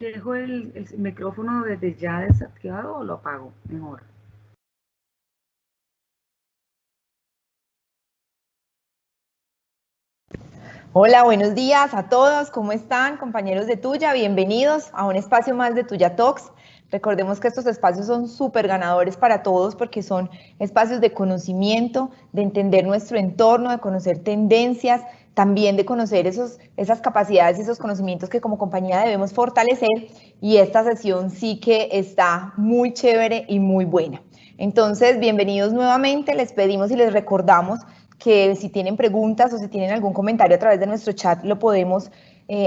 ¿Dejo el micrófono desde ya desactivado o lo apago mejor? Hola, buenos días a todos. ¿Cómo están, compañeros de Tuya? Bienvenidos a un espacio más de Tuya Talks. Recordemos que estos espacios son súper ganadores para todos porque son espacios de conocimiento, de entender nuestro entorno, de conocer tendencias, también de conocer esas capacidades y esos conocimientos que como compañía debemos fortalecer. Y esta sesión sí que está muy chévere y muy buena. Entonces, bienvenidos nuevamente. Les pedimos y les recordamos que si tienen preguntas o si tienen algún comentario a través de nuestro chat, lo podemos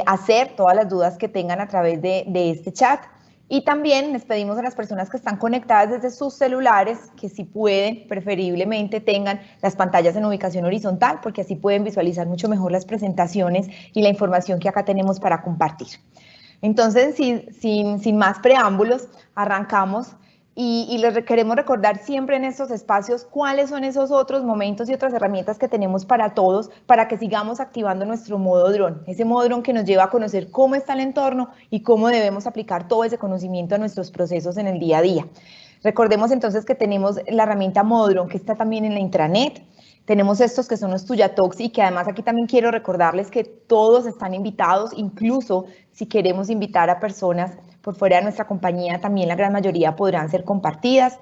hacer, todas las dudas que tengan a través de este chat. Y también les pedimos a las personas que están conectadas desde sus celulares que si pueden, preferiblemente tengan las pantallas en ubicación horizontal, porque así pueden visualizar mucho mejor las presentaciones y la información que acá tenemos para compartir. Entonces, sin más preámbulos, arrancamos. Y les queremos recordar siempre en estos espacios cuáles son esos otros momentos y otras herramientas que tenemos para todos, para que sigamos activando nuestro modo dron, ese modo dron que nos lleva a conocer cómo está el entorno y cómo debemos aplicar todo ese conocimiento a nuestros procesos en el día a día. Recordemos entonces que tenemos la herramienta modo dron que está también en la intranet. Tenemos estos que son los Tuya Talks y que además aquí también quiero recordarles que todos están invitados, incluso si queremos invitar a personas por fuera de nuestra compañía, también la gran mayoría podrán ser compartidas.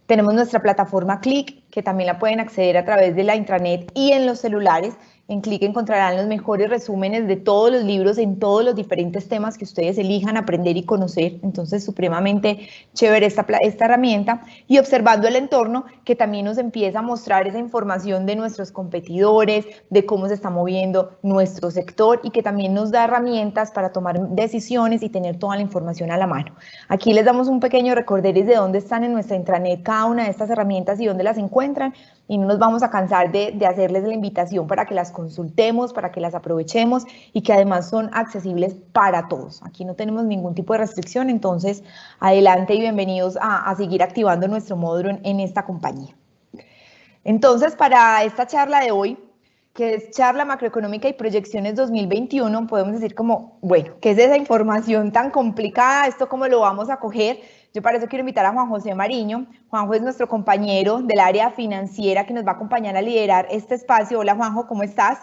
Tenemos nuestra plataforma Click, que también la pueden acceder a través de la intranet y en los celulares. En Click encontrarán los mejores resúmenes de todos los libros en todos los diferentes temas que ustedes elijan aprender y conocer. Entonces, supremamente chévere esta herramienta. Y observando el entorno, que también nos empieza a mostrar esa información de nuestros competidores, de cómo se está moviendo nuestro sector y que también nos da herramientas para tomar decisiones y tener toda la información a la mano. Aquí les damos un pequeño recorderis de dónde están en nuestra intranet cada una de estas herramientas y dónde las encuentran. Y no nos vamos a cansar de hacerles la invitación para que las consultemos, para que las aprovechemos y que además son accesibles para todos. Aquí no tenemos ningún tipo de restricción, entonces adelante y bienvenidos a seguir activando nuestro módulo en esta compañía. Entonces, para esta charla de hoy, que es charla macroeconómica y proyecciones 2021, podemos decir como, bueno, ¿qué es esa información tan complicada? ¿Esto cómo lo vamos a coger? Yo para eso quiero invitar a Juan José Mariño. Juanjo es nuestro compañero del área financiera que nos va a acompañar a liderar este espacio. Hola Juanjo, ¿cómo estás?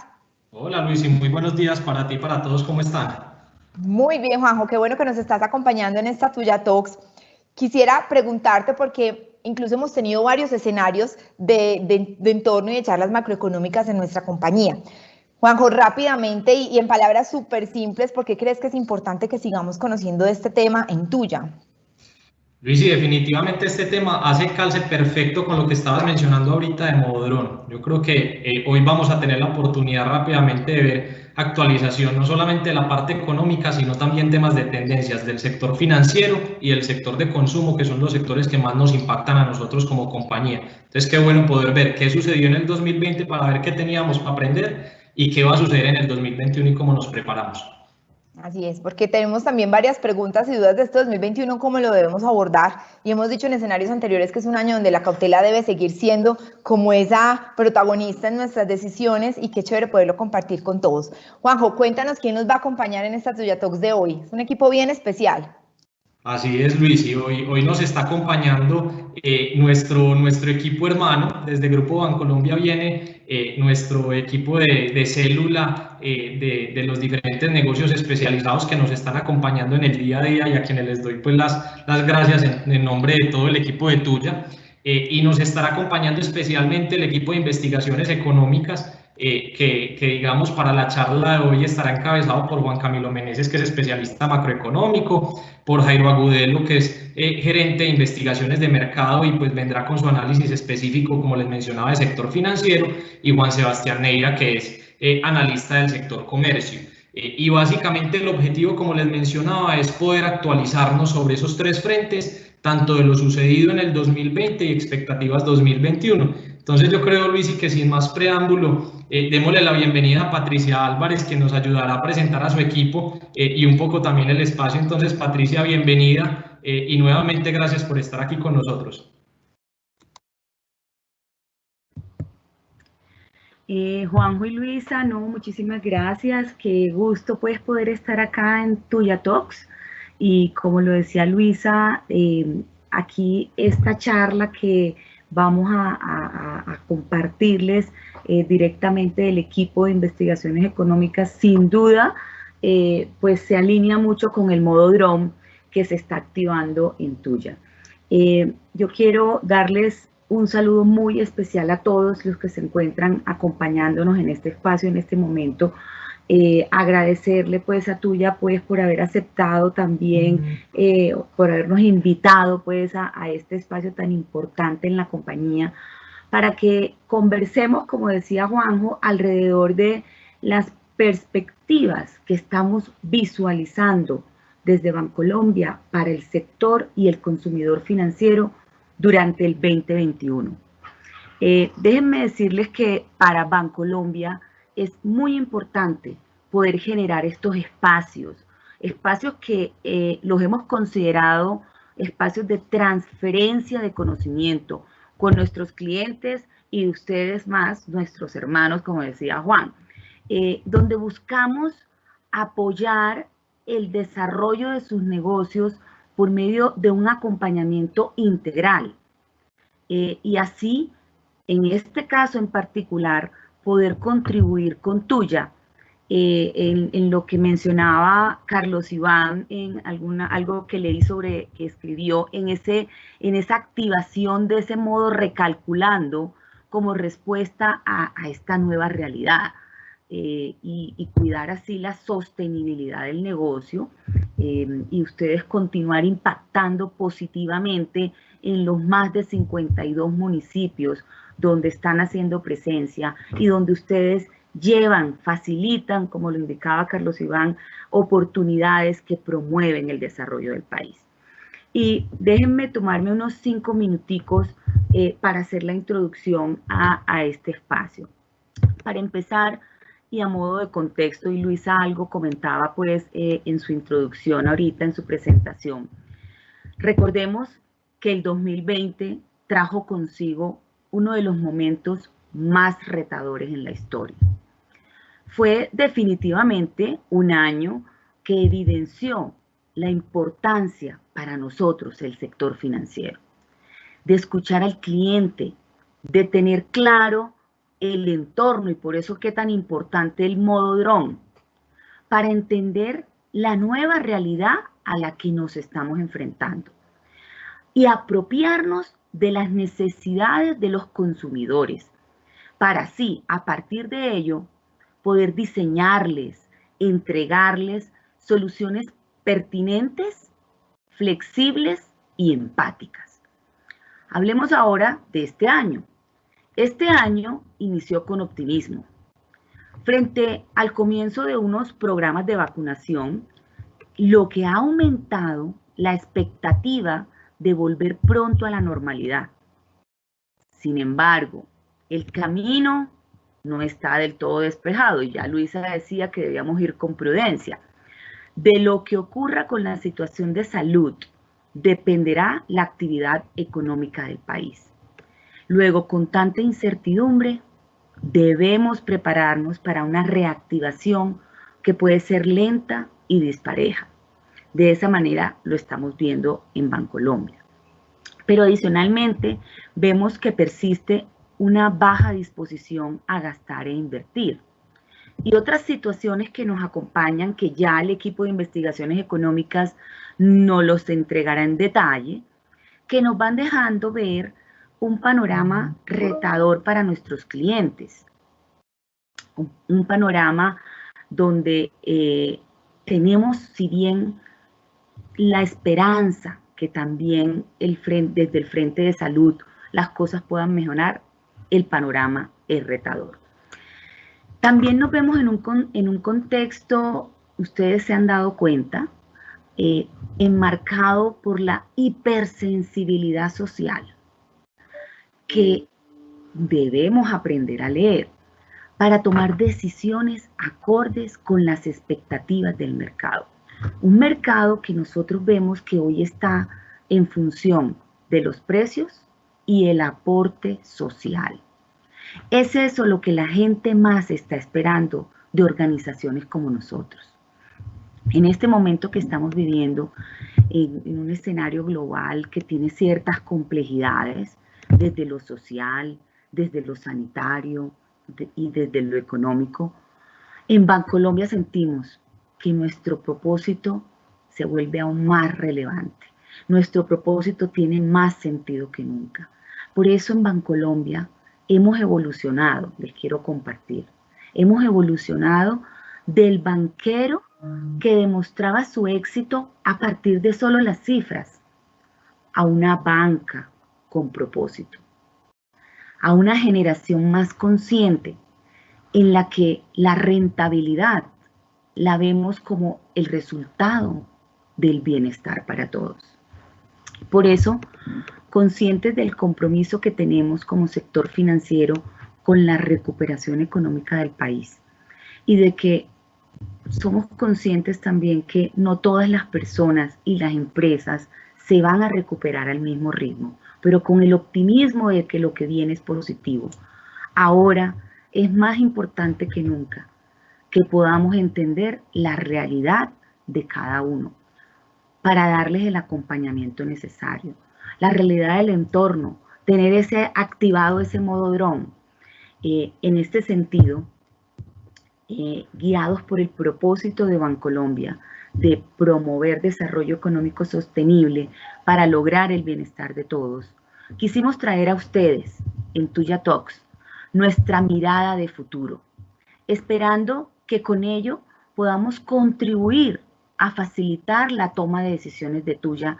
Hola Luis y muy buenos días para ti y para todos, ¿cómo están? Muy bien Juanjo, qué bueno que nos estás acompañando en esta Tuya Talks. Quisiera preguntarte porque incluso hemos tenido varios escenarios de entorno y de charlas macroeconómicas en nuestra compañía. Juanjo, rápidamente y en palabras súper simples, ¿por qué crees que es importante que sigamos conociendo de este tema en Tuya? Luis, y definitivamente este tema hace calce perfecto con lo que estabas mencionando ahorita de modo dron. Yo creo que hoy vamos a tener la oportunidad rápidamente de ver actualización, no solamente de la parte económica, sino también temas de tendencias del sector financiero y del sector de consumo, que son los sectores que más nos impactan a nosotros como compañía. Entonces, qué bueno poder ver qué sucedió en el 2020 para ver qué teníamos para aprender y qué va a suceder en el 2021 y cómo nos preparamos. Así es, porque tenemos también varias preguntas y dudas de este 2021, cómo lo debemos abordar. Y hemos dicho en escenarios anteriores que es un año donde la cautela debe seguir siendo como esa protagonista en nuestras decisiones y qué chévere poderlo compartir con todos. Juanjo, cuéntanos quién nos va a acompañar en esta Tuya Talks de hoy. Es un equipo bien especial. Así es, Luis, y hoy nos está acompañando nuestro equipo hermano. Desde Grupo Bancolombia viene nuestro equipo de célula de los diferentes negocios especializados que nos están acompañando en el día a día y a quienes les doy pues las gracias en nombre de todo el equipo de Tuya. Y nos estará acompañando especialmente el equipo de investigaciones económicas que digamos para la charla de hoy estará encabezado por Juan Camilo Meneses, que es especialista macroeconómico, por Jairo Agudelo, que es gerente de investigaciones de mercado y pues vendrá con su análisis específico, como les mencionaba, de sector financiero, y Juan Sebastián Neira, que es analista del sector comercio. Y básicamente el objetivo, como les mencionaba, es poder actualizarnos sobre esos tres frentes, tanto de lo sucedido en el 2020 y expectativas 2021. Entonces yo creo, Luis, y que sin más preámbulo, démosle la bienvenida a Patricia Álvarez, que nos ayudará a presentar a su equipo y un poco también el espacio. Entonces, Patricia, bienvenida y nuevamente gracias por estar aquí con nosotros. Juanjo y Luisa, no, muchísimas gracias. Qué gusto pues poder estar acá en Tuya Talks. Y como lo decía Luisa, aquí esta charla que vamos a compartirles directamente del equipo de investigaciones económicas, sin duda, pues se alinea mucho con el modo Drone que se está activando en Tuya. Yo quiero darles un saludo muy especial a todos los que se encuentran acompañándonos en este espacio, en este momento. Agradecerle pues a Tuya pues por haber aceptado también, por habernos invitado pues a este espacio tan importante en la compañía, para que conversemos, como decía Juanjo, alrededor de las perspectivas que estamos visualizando desde Bancolombia para el sector y el consumidor financiero durante el 2021. Déjenme decirles que para Bancolombia es muy importante poder generar estos espacios que los hemos considerado espacios de transferencia de conocimiento con nuestros clientes y ustedes más, nuestros hermanos, como decía Juan, donde buscamos apoyar el desarrollo de sus negocios por medio de un acompañamiento integral. Y así, en este caso en particular, poder contribuir con Tuya en lo que mencionaba Carlos Iván, en algo que leí sobre, que escribió, en esa activación de ese modo recalculando como respuesta a esta nueva realidad. Y cuidar así la sostenibilidad del negocio y ustedes continuar impactando positivamente en los más de 52 municipios donde están haciendo presencia y donde ustedes llevan, facilitan, como lo indicaba Carlos Iván, oportunidades que promueven el desarrollo del país. Y déjenme tomarme unos 5 minuticos para hacer la introducción a este espacio. Para empezar, y a modo de contexto, y Luisa algo comentaba pues en su introducción ahorita, en su presentación, recordemos que el 2020 trajo consigo uno de los momentos más retadores en la historia. Fue definitivamente un año que evidenció la importancia para nosotros, el sector financiero, de escuchar al cliente, de tener claro el entorno, y por eso qué tan importante el modo Drone, para entender la nueva realidad a la que nos estamos enfrentando y apropiarnos de las necesidades de los consumidores, para así, a partir de ello, poder diseñarles, entregarles soluciones pertinentes, flexibles y empáticas. Hablemos ahora de este año. Este año inició con optimismo. Frente al comienzo de unos programas de vacunación, lo que ha aumentado la expectativa de volver pronto a la normalidad. Sin embargo, el camino no está del todo despejado y ya Luisa decía que debíamos ir con prudencia. De lo que ocurra con la situación de salud dependerá la actividad económica del país. Luego, con tanta incertidumbre, debemos prepararnos para una reactivación que puede ser lenta y dispareja. De esa manera lo estamos viendo en Bancolombia. Pero adicionalmente, vemos que persiste una baja disposición a gastar e invertir. Y otras situaciones que nos acompañan, que ya el equipo de investigaciones económicas no los entregará en detalle, que nos van dejando ver un panorama retador para nuestros clientes. Un panorama donde tenemos, si bien la esperanza que también desde el Frente de Salud las cosas puedan mejorar, el panorama es retador. También nos vemos en un contexto, ustedes se han dado cuenta, enmarcado por la hipersensibilidad social, que debemos aprender a leer para tomar decisiones acordes con las expectativas del mercado. Un mercado que nosotros vemos que hoy está en función de los precios y el aporte social. Es eso lo que la gente más está esperando de organizaciones como nosotros. En este momento que estamos viviendo, en un escenario global que tiene ciertas complejidades, desde lo social, desde lo sanitario y desde lo económico, en Bancolombia sentimos que nuestro propósito se vuelve aún más relevante. Nuestro propósito tiene más sentido que nunca. Por eso en Bancolombia hemos evolucionado, les quiero compartir, hemos evolucionado del banquero que demostraba su éxito a partir de solo las cifras, a una banca con propósito, a una generación más consciente en la que la rentabilidad la vemos como el resultado del bienestar para todos. Por eso, conscientes del compromiso que tenemos como sector financiero con la recuperación económica del país y de que somos conscientes también que no todas las personas y las empresas se van a recuperar al mismo ritmo, pero con el optimismo de que lo que viene es positivo. Ahora es más importante que nunca que podamos entender la realidad de cada uno para darles el acompañamiento necesario, la realidad del entorno, tener activado ese modo drone. En este sentido, guiados por el propósito de Bancolombia de promover desarrollo económico sostenible para lograr el bienestar de todos, quisimos traer a ustedes en Tuya Talks nuestra mirada de futuro, esperando que con ello podamos contribuir a facilitar la toma de decisiones de Tuya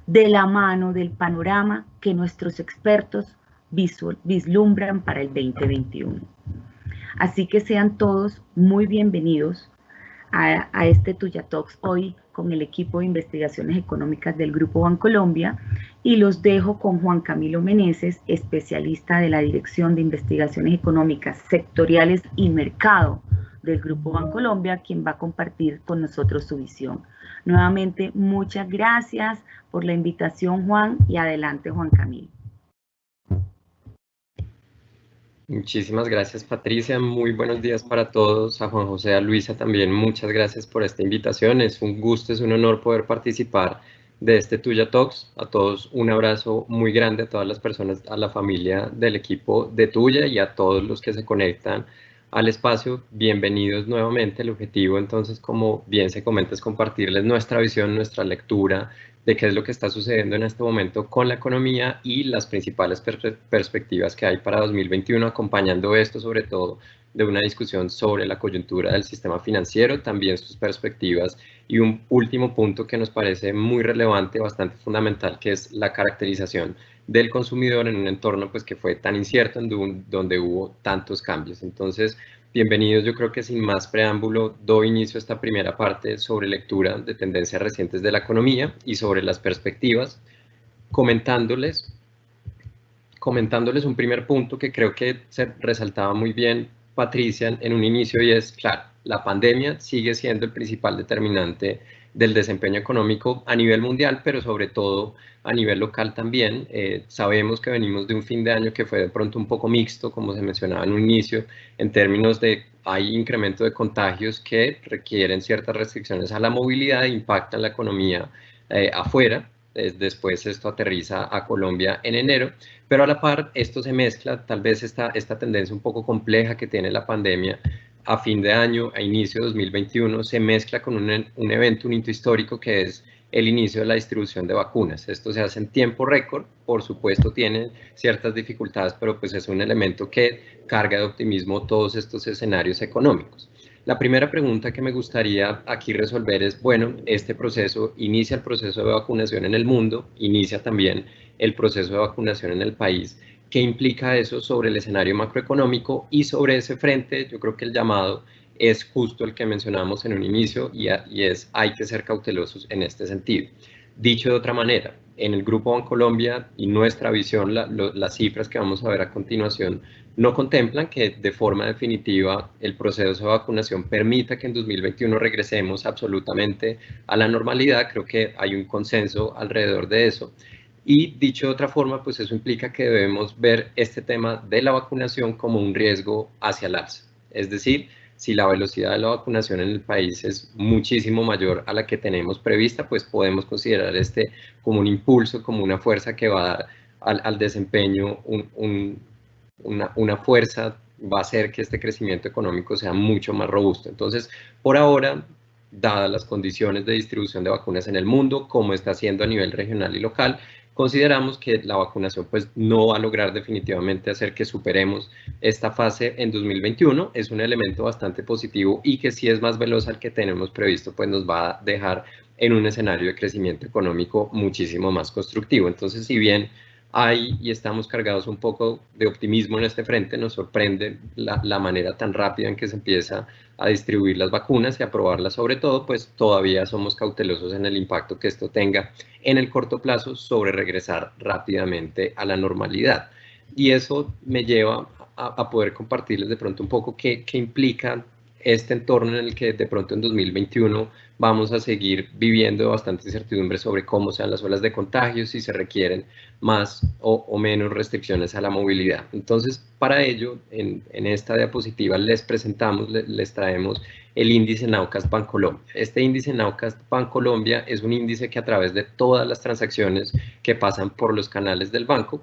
de la mano del panorama que nuestros expertos vislumbran para el 2021. Así que sean todos muy bienvenidos a este Tuya Talks hoy con el equipo de investigaciones económicas del Grupo Bancolombia, y los dejo con Juan Camilo Meneses, especialista de la Dirección de Investigaciones Económicas Sectoriales y Mercado del Grupo Bancolombia, quien va a compartir con nosotros su visión. Nuevamente, muchas gracias por la invitación, Juan, y adelante, Juan Camilo. Muchísimas gracias, Patricia. Muy buenos días para todos. A Juan José, a Luisa también, muchas gracias por esta invitación. Es un gusto, es un honor poder participar de este Tuya Talks. A todos un abrazo muy grande, a todas las personas, a la familia del equipo de Tuya y a todos los que se conectan al espacio. Bienvenidos nuevamente. El objetivo, entonces, como bien se comenta, es compartirles nuestra visión, nuestra lectura de qué es lo que está sucediendo en este momento con la economía y las principales perspectivas que hay para 2021, acompañando esto sobre todo de una discusión sobre la coyuntura del sistema financiero, también sus perspectivas, y un último punto que nos parece muy relevante, bastante fundamental, que es la caracterización del consumidor en un entorno pues, que fue tan incierto, donde hubo tantos cambios. Entonces, bienvenidos. Yo creo que sin más preámbulo doy inicio a esta primera parte sobre lectura de tendencias recientes de la economía y sobre las perspectivas, comentándoles un primer punto que creo que se resaltaba muy bien Patricia en un inicio, y es, claro, la pandemia sigue siendo el principal determinante del desempeño económico a nivel mundial, pero sobre todo a nivel local también. Sabemos que venimos de un fin de año que fue de pronto un poco mixto, como se mencionaba en un inicio, en términos de hay incremento de contagios que requieren ciertas restricciones a la movilidad e impactan la economía afuera. Después esto aterriza a Colombia en enero, pero a la par esto se mezcla, tal vez esta tendencia un poco compleja que tiene la pandemia a fin de año, a inicio de 2021, se mezcla con un evento, un hito histórico que es el inicio de la distribución de vacunas. Esto se hace en tiempo récord, por supuesto tiene ciertas dificultades, pero pues es un elemento que carga de optimismo todos estos escenarios económicos. La primera pregunta que me gustaría aquí resolver es, bueno, este proceso inicia el proceso de vacunación en el mundo, inicia también el proceso de vacunación en el país. ¿Qué implica eso sobre el escenario macroeconómico? Y sobre ese frente, yo creo que el llamado es justo el que mencionamos en un inicio y es hay que ser cautelosos en este sentido. Dicho de otra manera, en el Grupo Bancolombia y nuestra visión, las cifras que vamos a ver a continuación no contemplan que de forma definitiva el proceso de vacunación permita que en 2021 regresemos absolutamente a la normalidad. Creo que hay un consenso alrededor de eso. Y dicho de otra forma, pues eso implica que debemos ver este tema de la vacunación como un riesgo hacia el alza. Es decir, si la velocidad de la vacunación en el país es muchísimo mayor a la que tenemos prevista, pues podemos considerar este como un impulso, como una fuerza que va a dar al desempeño una fuerza, va a hacer que este crecimiento económico sea mucho más robusto. Entonces, por ahora, dadas las condiciones de distribución de vacunas en el mundo, como está haciendo a nivel regional y local, consideramos que la vacunación pues no va a lograr definitivamente hacer que superemos esta fase en 2021. Es un elemento bastante positivo y que si es más veloz al que tenemos previsto, pues nos va a dejar en un escenario de crecimiento económico muchísimo más constructivo. Entonces, si bien hay y estamos cargados un poco de optimismo en este frente, nos sorprende la manera tan rápida en que se empieza a distribuir las vacunas y a probarlas sobre todo, pues todavía somos cautelosos en el impacto que esto tenga en el corto plazo sobre regresar rápidamente a la normalidad. Y eso me lleva a poder compartirles de pronto un poco qué implica este entorno en el que de pronto en 2021 vamos a seguir viviendo bastante incertidumbre sobre cómo sean las olas de contagios, si se requieren más o menos restricciones a la movilidad. Entonces, para ello, en esta diapositiva les traemos el índice Naucas Bancolombia. Este índice Naucas Bancolombia es un índice que a través de todas las transacciones que pasan por los canales del banco,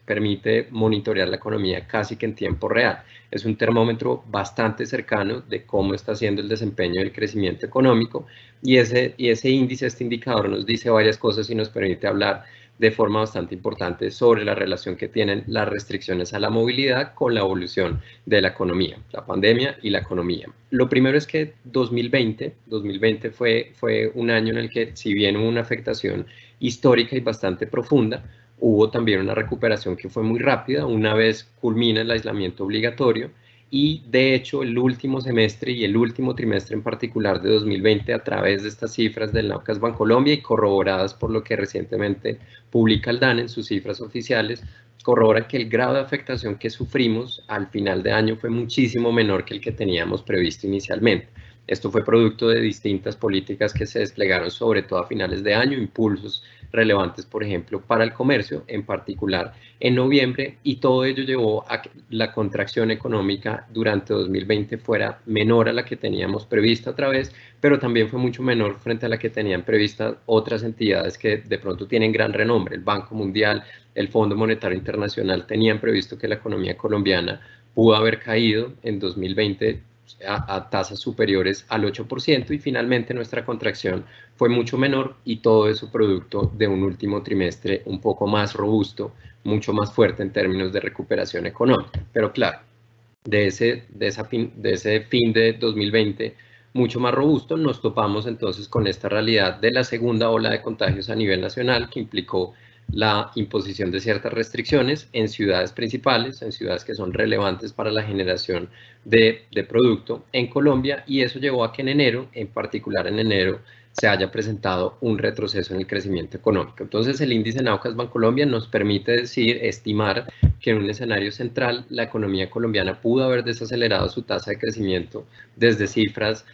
permite monitorear la economía casi que en tiempo real. Es un termómetro bastante cercano de cómo está siendo el desempeño del crecimiento económico y ese índice, este indicador nos dice varias cosas y nos permite hablar de forma bastante importante sobre la relación que tienen las restricciones a la movilidad con la evolución de la economía, la pandemia y la economía. Lo primero es que 2020 fue un año en el que, si bien hubo una afectación histórica y bastante profunda, hubo también una recuperación que fue muy rápida una vez culmina el aislamiento obligatorio y de hecho el último semestre y el último trimestre en particular de 2020 a través de estas cifras del Naucas Bancolombia y corroboradas por lo que recientemente publica el DANE en sus cifras oficiales, corroboran que el grado de afectación que sufrimos al final de año fue muchísimo menor que el que teníamos previsto inicialmente. Esto fue producto de distintas políticas que se desplegaron sobre todo a finales de año, impulsos relevantes, por ejemplo, para el comercio, en particular en noviembre, y todo ello llevó a que la contracción económica durante 2020 fuera menor a la que teníamos prevista otra vez, pero también fue mucho menor frente a la que tenían prevista otras entidades que de pronto tienen gran renombre. El Banco Mundial, el Fondo Monetario Internacional tenían previsto que la economía colombiana pudo haber caído en 2020 a tasas superiores al 8% y finalmente nuestra contracción fue mucho menor y todo eso producto de un último trimestre un poco más robusto, mucho más fuerte en términos de recuperación económica. Pero claro, de ese fin de 2020 mucho más robusto, nos topamos entonces con esta realidad de la segunda ola de contagios a nivel nacional que implicó la imposición de ciertas restricciones en ciudades principales, en ciudades que son relevantes para la generación de producto en Colombia, y eso llevó a que en enero, en particular en enero, se haya presentado un retroceso en el crecimiento económico. Entonces el índice Naucas Bancolombia nos permite estimar que en un escenario central la economía colombiana pudo haber desacelerado su tasa de crecimiento desde cifras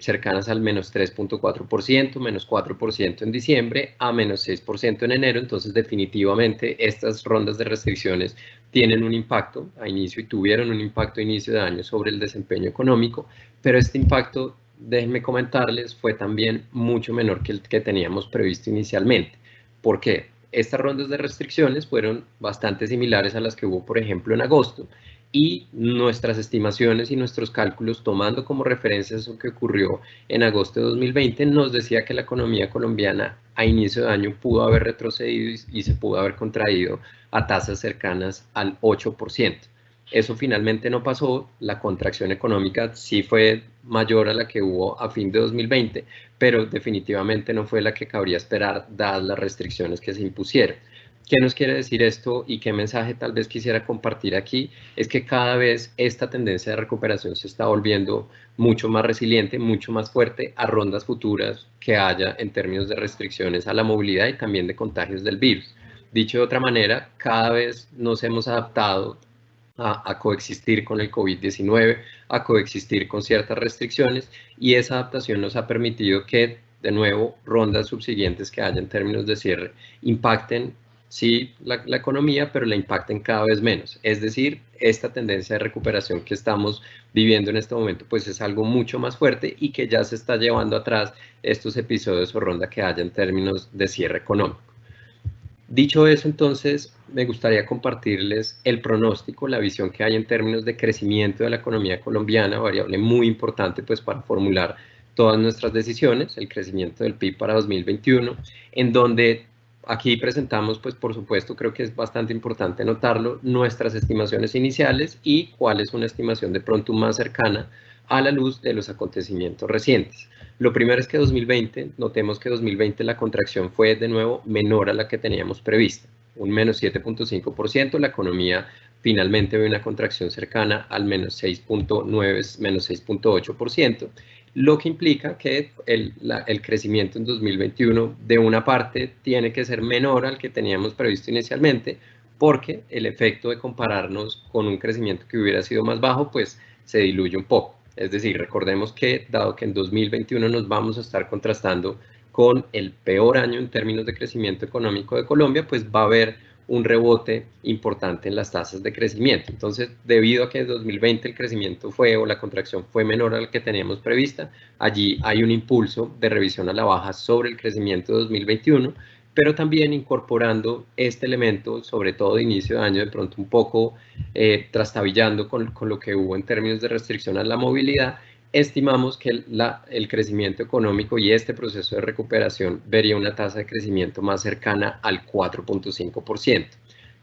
cercanas al menos 3.4%, menos 4% en diciembre, a menos 6% en enero. Entonces definitivamente estas rondas de restricciones tienen un impacto a inicio y tuvieron un impacto a inicio de año sobre el desempeño económico, pero este impacto, déjenme comentarles, fue también mucho menor que el que teníamos previsto inicialmente. ¿Por qué? Estas rondas de restricciones fueron bastante similares a las que hubo, por ejemplo, en agosto, y nuestras estimaciones y nuestros cálculos, tomando como referencia eso que ocurrió en agosto de 2020, nos decía que la economía colombiana a inicio de año pudo haber retrocedido y se pudo haber contraído a tasas cercanas al 8%. Eso finalmente no pasó, la contracción económica sí fue mayor a la que hubo a fin de 2020, pero definitivamente no fue la que cabría esperar dadas las restricciones que se impusieron. ¿Qué nos quiere decir esto y qué mensaje tal vez quisiera compartir aquí? Es que cada vez esta tendencia de recuperación se está volviendo mucho más resiliente, mucho más fuerte a rondas futuras que haya en términos de restricciones a la movilidad y también de contagios del virus. Dicho de otra manera, cada vez nos hemos adaptado a coexistir con el COVID-19, a coexistir con ciertas restricciones, y esa adaptación nos ha permitido que, de nuevo, rondas subsiguientes que haya en términos de cierre impacten sí la economía, pero la impacten cada vez menos. Es decir, esta tendencia de recuperación que estamos viviendo en este momento, pues es algo mucho más fuerte y que ya se está llevando atrás estos episodios o ronda que haya en términos de cierre económico. Dicho eso, entonces, me gustaría compartirles el pronóstico, la visión que hay en términos de crecimiento de la economía colombiana, variable muy importante pues para formular todas nuestras decisiones, el crecimiento del PIB para 2021, en donde aquí presentamos, pues por supuesto, creo que es bastante importante notarlo, nuestras estimaciones iniciales y cuál es una estimación de pronto más cercana a la luz de los acontecimientos recientes. Lo primero es que 2020, notemos que 2020 la contracción fue de nuevo menor a la que teníamos prevista, un menos 7.5%, la economía finalmente ve una contracción cercana al menos 6.9, menos 6.8%, lo que implica que el crecimiento en 2021 de una parte tiene que ser menor al que teníamos previsto inicialmente, porque el efecto de compararnos con un crecimiento que hubiera sido más bajo, pues se diluye un poco. Es decir, recordemos que dado que en 2021 nos vamos a estar contrastando con el peor año en términos de crecimiento económico de Colombia, pues va a haber un rebote importante en las tasas de crecimiento. Entonces, debido a que en 2020 el crecimiento fue o la contracción fue menor a la que teníamos prevista, allí hay un impulso de revisión a la baja sobre el crecimiento de 2021, pero también incorporando este elemento, sobre todo de inicio de año, de pronto un poco trastabillando con lo que hubo en términos de restricción a la movilidad, estimamos que el crecimiento económico y este proceso de recuperación vería una tasa de crecimiento más cercana al 4.5%.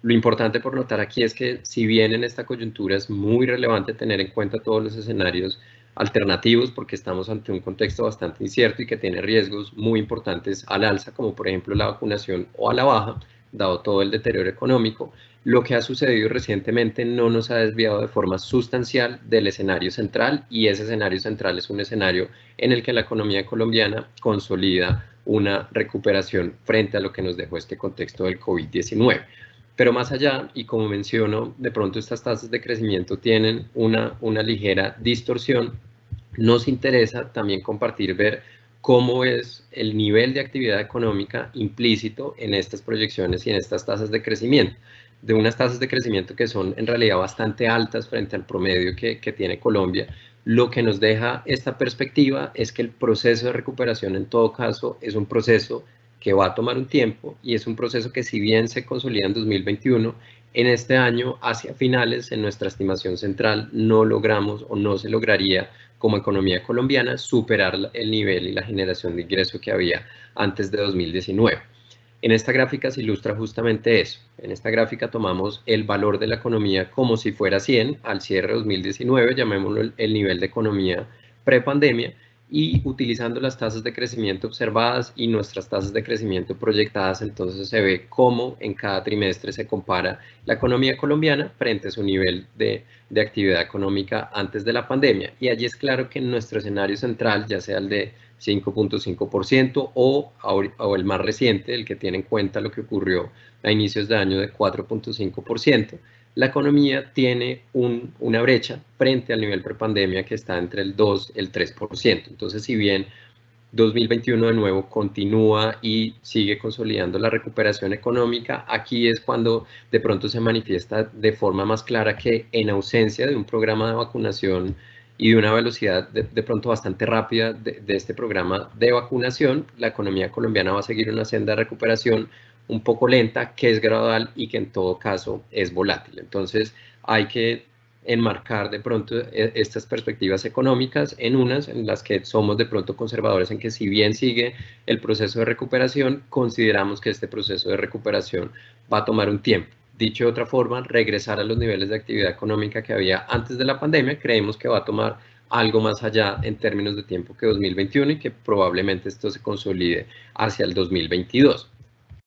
Lo importante por notar aquí es que si bien en esta coyuntura es muy relevante tener en cuenta todos los escenarios alternativos porque estamos ante un contexto bastante incierto y que tiene riesgos muy importantes al alza, como por ejemplo la vacunación o a la baja, dado todo el deterioro económico, lo que ha sucedido recientemente no nos ha desviado de forma sustancial del escenario central y ese escenario central es un escenario en el que la economía colombiana consolida una recuperación frente a lo que nos dejó este contexto del COVID-19. Pero más allá, y como menciono, de pronto estas tasas de crecimiento tienen una ligera distorsión, nos interesa también compartir, ver cómo es el nivel de actividad económica implícito en estas proyecciones y en estas tasas de crecimiento, de unas tasas de crecimiento que son en realidad bastante altas frente al promedio que tiene Colombia. Lo que nos deja esta perspectiva es que el proceso de recuperación en todo caso es un proceso que va a tomar un tiempo y es un proceso que si bien se consolida en 2021, en este año hacia finales en nuestra estimación central no logramos o no se lograría como economía colombiana superar el nivel y la generación de ingreso que había antes de 2019. En esta gráfica se ilustra justamente eso. En esta gráfica tomamos el valor de la economía como si fuera 100 al cierre de 2019, llamémoslo el nivel de economía prepandemia, y utilizando las tasas de crecimiento observadas y nuestras tasas de crecimiento proyectadas, entonces se ve cómo en cada trimestre se compara la economía colombiana frente a su nivel de actividad económica antes de la pandemia. Y allí es claro que en nuestro escenario central, ya sea el de 5.5% o el más reciente, el que tiene en cuenta lo que ocurrió a inicios de año de 4.5%, la economía tiene una brecha frente al nivel prepandemia que está entre el 2 y el 3%. Entonces, si bien 2021 de nuevo continúa y sigue consolidando la recuperación económica, aquí es cuando de pronto se manifiesta de forma más clara que en ausencia de un programa de vacunación y de una velocidad de pronto bastante rápida de este programa de vacunación, la economía colombiana va a seguir una senda de recuperación un poco lenta, que es gradual y que en todo caso es volátil. Entonces hay que enmarcar de pronto estas perspectivas económicas en unas en las que somos de pronto conservadores en que si bien sigue el proceso de recuperación, consideramos que este proceso de recuperación va a tomar un tiempo. Dicho de otra forma, regresar a los niveles de actividad económica que había antes de la pandemia, creemos que va a tomar algo más allá en términos de tiempo que 2021 y que probablemente esto se consolide hacia el 2022.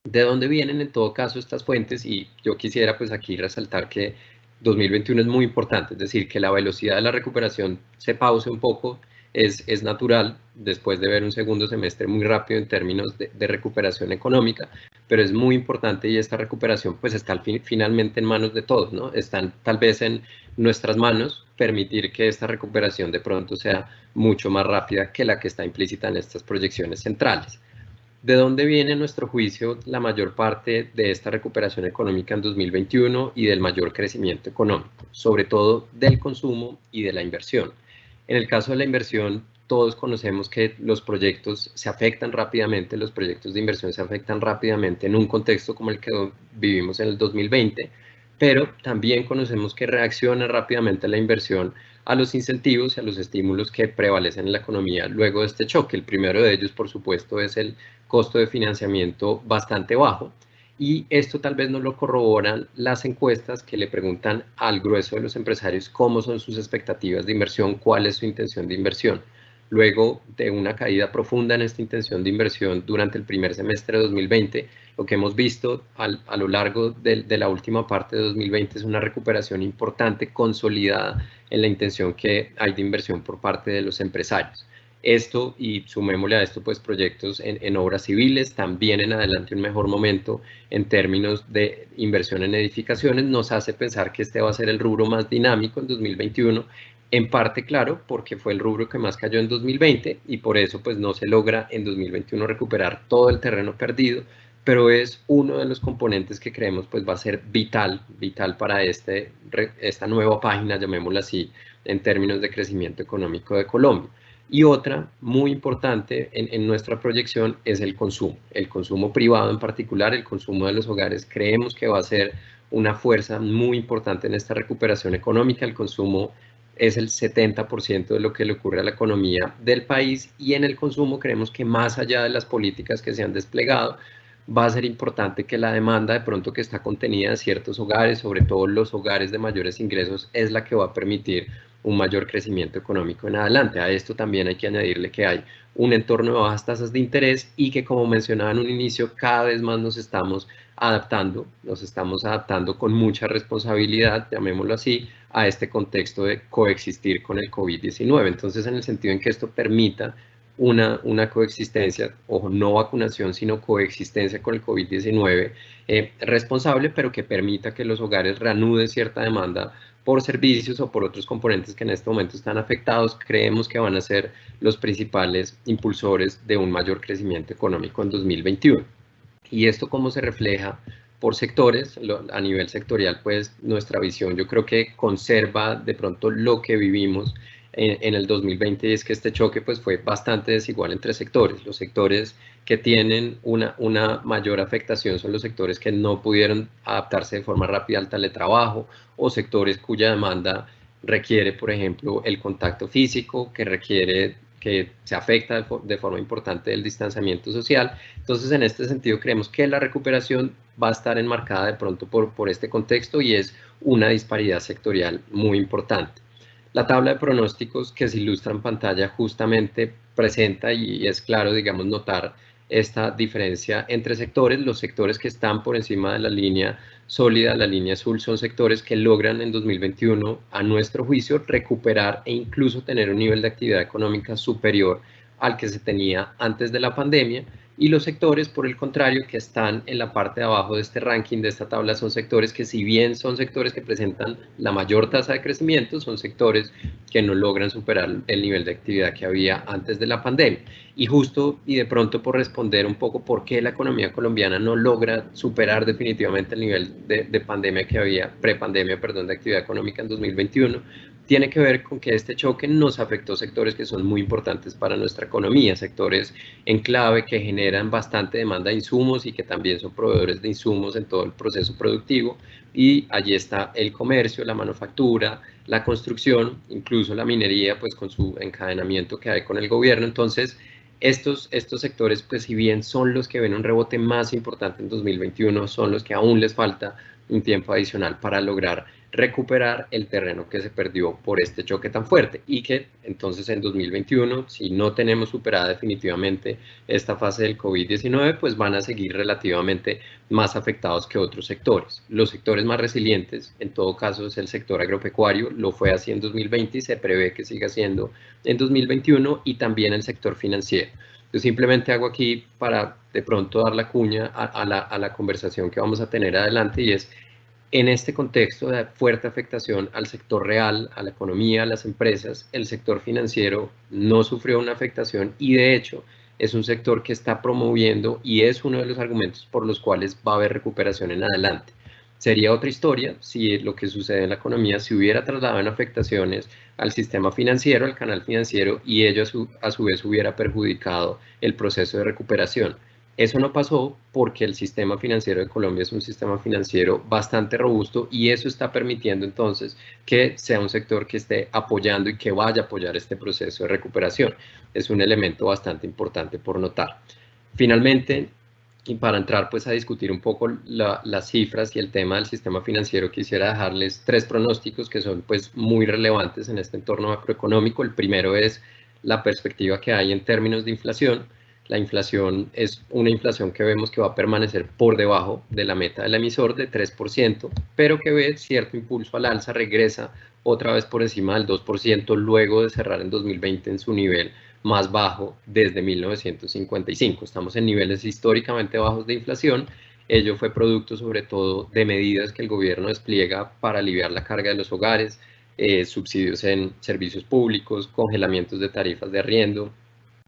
¿De dónde vienen en todo caso estas fuentes? Y yo quisiera pues aquí resaltar que 2021 es muy importante, es decir, que la velocidad de la recuperación se pause un poco, es natural después de ver un segundo semestre muy rápido en términos de recuperación económica, pero es muy importante y esta recuperación pues está finalmente en manos de todos, ¿no? Están tal vez en nuestras manos permitir que esta recuperación de pronto sea mucho más rápida que la que está implícita en estas proyecciones centrales. ¿De dónde viene, a nuestro juicio, la mayor parte de esta recuperación económica en 2021 y del mayor crecimiento económico? Sobre todo del consumo y de la inversión. En el caso de la inversión, todos conocemos que los proyectos se afectan rápidamente, los proyectos de inversión se afectan rápidamente en un contexto como el que vivimos en el 2020, pero también conocemos que reacciona rápidamente la inversión a los incentivos y a los estímulos que prevalecen en la economía luego de este choque. El primero de ellos, por supuesto, es el costo de financiamiento bastante bajo, y esto tal vez no lo corroboran las encuestas que le preguntan al grueso de los empresarios cómo son sus expectativas de inversión, cuál es su intención de inversión. Luego de una caída profunda en esta intención de inversión durante el primer semestre de 2020, lo que hemos visto a lo largo de la última parte de 2020 es una recuperación importante, consolidada en la intención que hay de inversión por parte de los empresarios. Esto, y sumémosle a esto pues proyectos en obras civiles, también en adelante un mejor momento en términos de inversión en edificaciones, nos hace pensar que este va a ser el rubro más dinámico en 2021, en parte, claro, porque fue el rubro que más cayó en 2020 y por eso pues no se logra en 2021 recuperar todo el terreno perdido, pero es uno de los componentes que creemos pues va a ser vital para esta nueva página, llamémosla así, en términos de crecimiento económico de Colombia. Y otra muy importante en nuestra proyección es el consumo privado en particular, el consumo de los hogares. Creemos que va a ser una fuerza muy importante en esta recuperación económica. El consumo es el 70% de lo que le ocurre a la economía del país, y en el consumo creemos que más allá de las políticas que se han desplegado, va a ser importante que la demanda de pronto que está contenida en ciertos hogares, sobre todo los hogares de mayores ingresos, es la que va a permitir un mayor crecimiento económico en adelante. A esto también hay que añadirle que hay un entorno de bajas tasas de interés y que, como mencionaba en un inicio, cada vez más nos estamos adaptando con mucha responsabilidad, llamémoslo así, a este contexto de coexistir con el COVID-19. Entonces, en el sentido en que esto permita una coexistencia, ojo, no vacunación, sino coexistencia con el COVID-19 responsable, pero que permita que los hogares reanuden cierta demanda por servicios o por otros componentes que en este momento están afectados, creemos que van a ser los principales impulsores de un mayor crecimiento económico en 2021. ¿Y esto cómo se refleja por sectores? A nivel sectorial, pues nuestra visión yo creo que conserva de pronto lo que vivimos en el 2020, y es que este choque pues fue bastante desigual entre sectores. Los sectores que tienen una mayor afectación son los sectores que no pudieron adaptarse de forma rápida al teletrabajo, o sectores cuya demanda requiere, por ejemplo, el contacto físico, que se afecta de forma importante el distanciamiento social. Entonces, en este sentido, creemos que la recuperación va a estar enmarcada de pronto por este contexto, y es una disparidad sectorial muy importante. La tabla de pronósticos que se ilustra en pantalla justamente presenta, y es claro, digamos, notar esta diferencia entre sectores. Los sectores que están por encima de la línea sólida, la línea azul, son sectores que logran en 2021, a nuestro juicio, recuperar e incluso tener un nivel de actividad económica superior al que se tenía antes de la pandemia. Y los sectores, por el contrario, que están en la parte de abajo de este ranking, de esta tabla, son sectores que, si bien son sectores que presentan la mayor tasa de crecimiento, son sectores que no logran superar el nivel de actividad que había antes de la pandemia. Y justo, y de pronto por responder un poco por qué la economía colombiana no logra superar definitivamente el nivel de pandemia que había, prepandemia, perdón, de actividad económica en 2021, tiene que ver con que este choque nos afectó sectores que son muy importantes para nuestra economía, sectores en clave que generan bastante demanda de insumos y que también son proveedores de insumos en todo el proceso productivo, y allí está el comercio, la manufactura, la construcción, incluso la minería, pues con su encadenamiento que hay con el gobierno. Entonces, estos sectores, pues si bien son los que ven un rebote más importante en 2021, son los que aún les falta un tiempo adicional para lograr recuperar el terreno que se perdió por este choque tan fuerte, y que entonces en 2021, si no tenemos superada definitivamente esta fase del COVID-19, pues van a seguir relativamente más afectados que otros sectores. Los sectores más resilientes, en todo caso, es el sector agropecuario, lo fue así en 2020 y se prevé que siga siendo en 2021, y también el sector financiero. Yo simplemente hago aquí para de pronto dar la cuña a la conversación que vamos a tener adelante, y es: en este contexto de fuerte afectación al sector real, a la economía, a las empresas, el sector financiero no sufrió una afectación, y de hecho es un sector que está promoviendo y es uno de los argumentos por los cuales va a haber recuperación en adelante. Sería otra historia si lo que sucede en la economía se hubiera trasladado en afectaciones al sistema financiero, al canal financiero, y ello a su vez hubiera perjudicado el proceso de recuperación. Eso no pasó porque el sistema financiero de Colombia es un sistema financiero bastante robusto y eso está permitiendo entonces que sea un sector que esté apoyando y que vaya a apoyar este proceso de recuperación. Es un elemento bastante importante por notar. Finalmente, y para entrar pues a discutir un poco las cifras y el tema del sistema financiero, quisiera dejarles 3 pronósticos que son pues muy relevantes en este entorno macroeconómico. El primero es la perspectiva que hay en términos de inflación. La inflación es una inflación que vemos que va a permanecer por debajo de la meta del emisor de 3%, pero que ve cierto impulso al alza, regresa otra vez por encima del 2% luego de cerrar en 2020 en su nivel más bajo desde 1955. Estamos en niveles históricamente bajos de inflación. Ello fue producto sobre todo de medidas que el gobierno despliega para aliviar la carga de los hogares, subsidios en servicios públicos, congelamientos de tarifas de arriendo,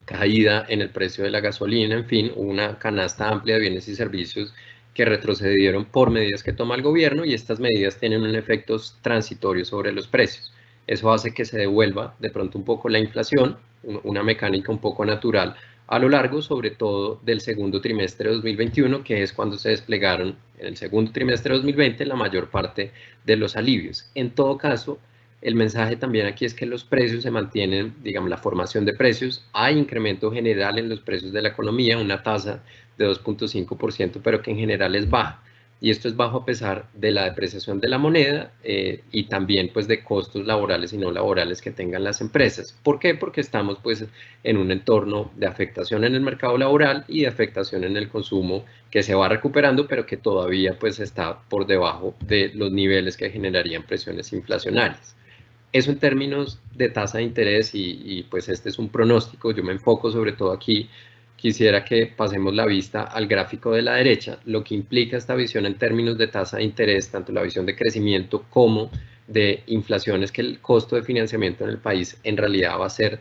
caída en el precio de la gasolina, en fin, una canasta amplia de bienes y servicios que retrocedieron por medidas que toma el gobierno y estas medidas tienen un efecto transitorio sobre los precios. Eso hace que se devuelva de pronto un poco la inflación, una mecánica un poco natural a lo largo, sobre todo del segundo trimestre de 2021, que es cuando se desplegaron en el segundo trimestre de 2020 la mayor parte de los alivios. En todo caso, el mensaje también aquí es que los precios se mantienen, digamos, la formación de precios, hay incremento general en los precios de la economía, una tasa de 2.5%, pero que en general es baja. Y esto es bajo a pesar de la depreciación de la moneda y también pues de costos laborales y no laborales que tengan las empresas. ¿Por qué? Porque estamos pues en un entorno de afectación en el mercado laboral y de afectación en el consumo que se va recuperando, pero que todavía pues está por debajo de los niveles que generarían presiones inflacionarias. Eso en términos de tasa de interés y pues este es un pronóstico, yo me enfoco sobre todo aquí. Quisiera que pasemos la vista al gráfico de la derecha, lo que implica esta visión en términos de tasa de interés, tanto la visión de crecimiento como de inflación, es que el costo de financiamiento en el país en realidad va a ser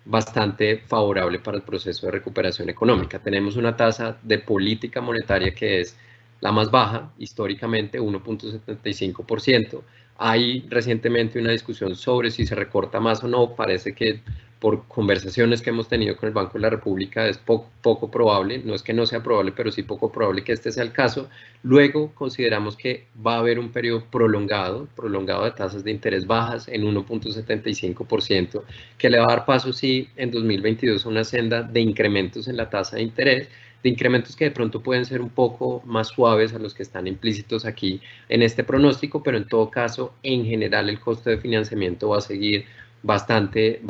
bastante favorable para el proceso de recuperación económica. Tenemos una tasa de política monetaria que es la más baja, históricamente 1.75%. Hay recientemente una discusión sobre si se recorta más o no, parece que por conversaciones que hemos tenido con el Banco de la República es poco probable, no es que no sea probable, pero sí poco probable que este sea el caso. Luego consideramos que va a haber un periodo prolongado de tasas de interés bajas en 1.75%, que le va a dar paso, sí, en 2022 a una senda de incrementos en la tasa de interés, de incrementos que de pronto pueden ser un poco más suaves a los que están implícitos aquí en este pronóstico, pero en todo caso, en general, el costo de financiamiento va a seguir bastante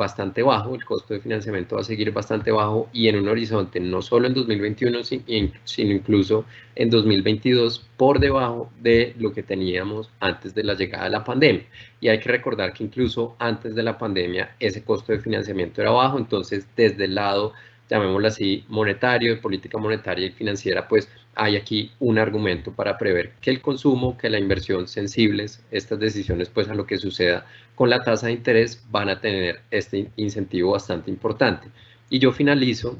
bajo, el costo de financiamiento va a seguir bastante bajo y en un horizonte no solo en 2021, sino incluso en 2022 por debajo de lo que teníamos antes de la llegada de la pandemia. Y hay que recordar que incluso antes de la pandemia ese costo de financiamiento era bajo, entonces desde el lado, llamémoslo así, monetario, de política monetaria y financiera, pues hay aquí un argumento para prever que el consumo, que la inversión sensibles, estas decisiones pues a lo que suceda con la tasa de interés van a tener este incentivo bastante importante. Y yo finalizo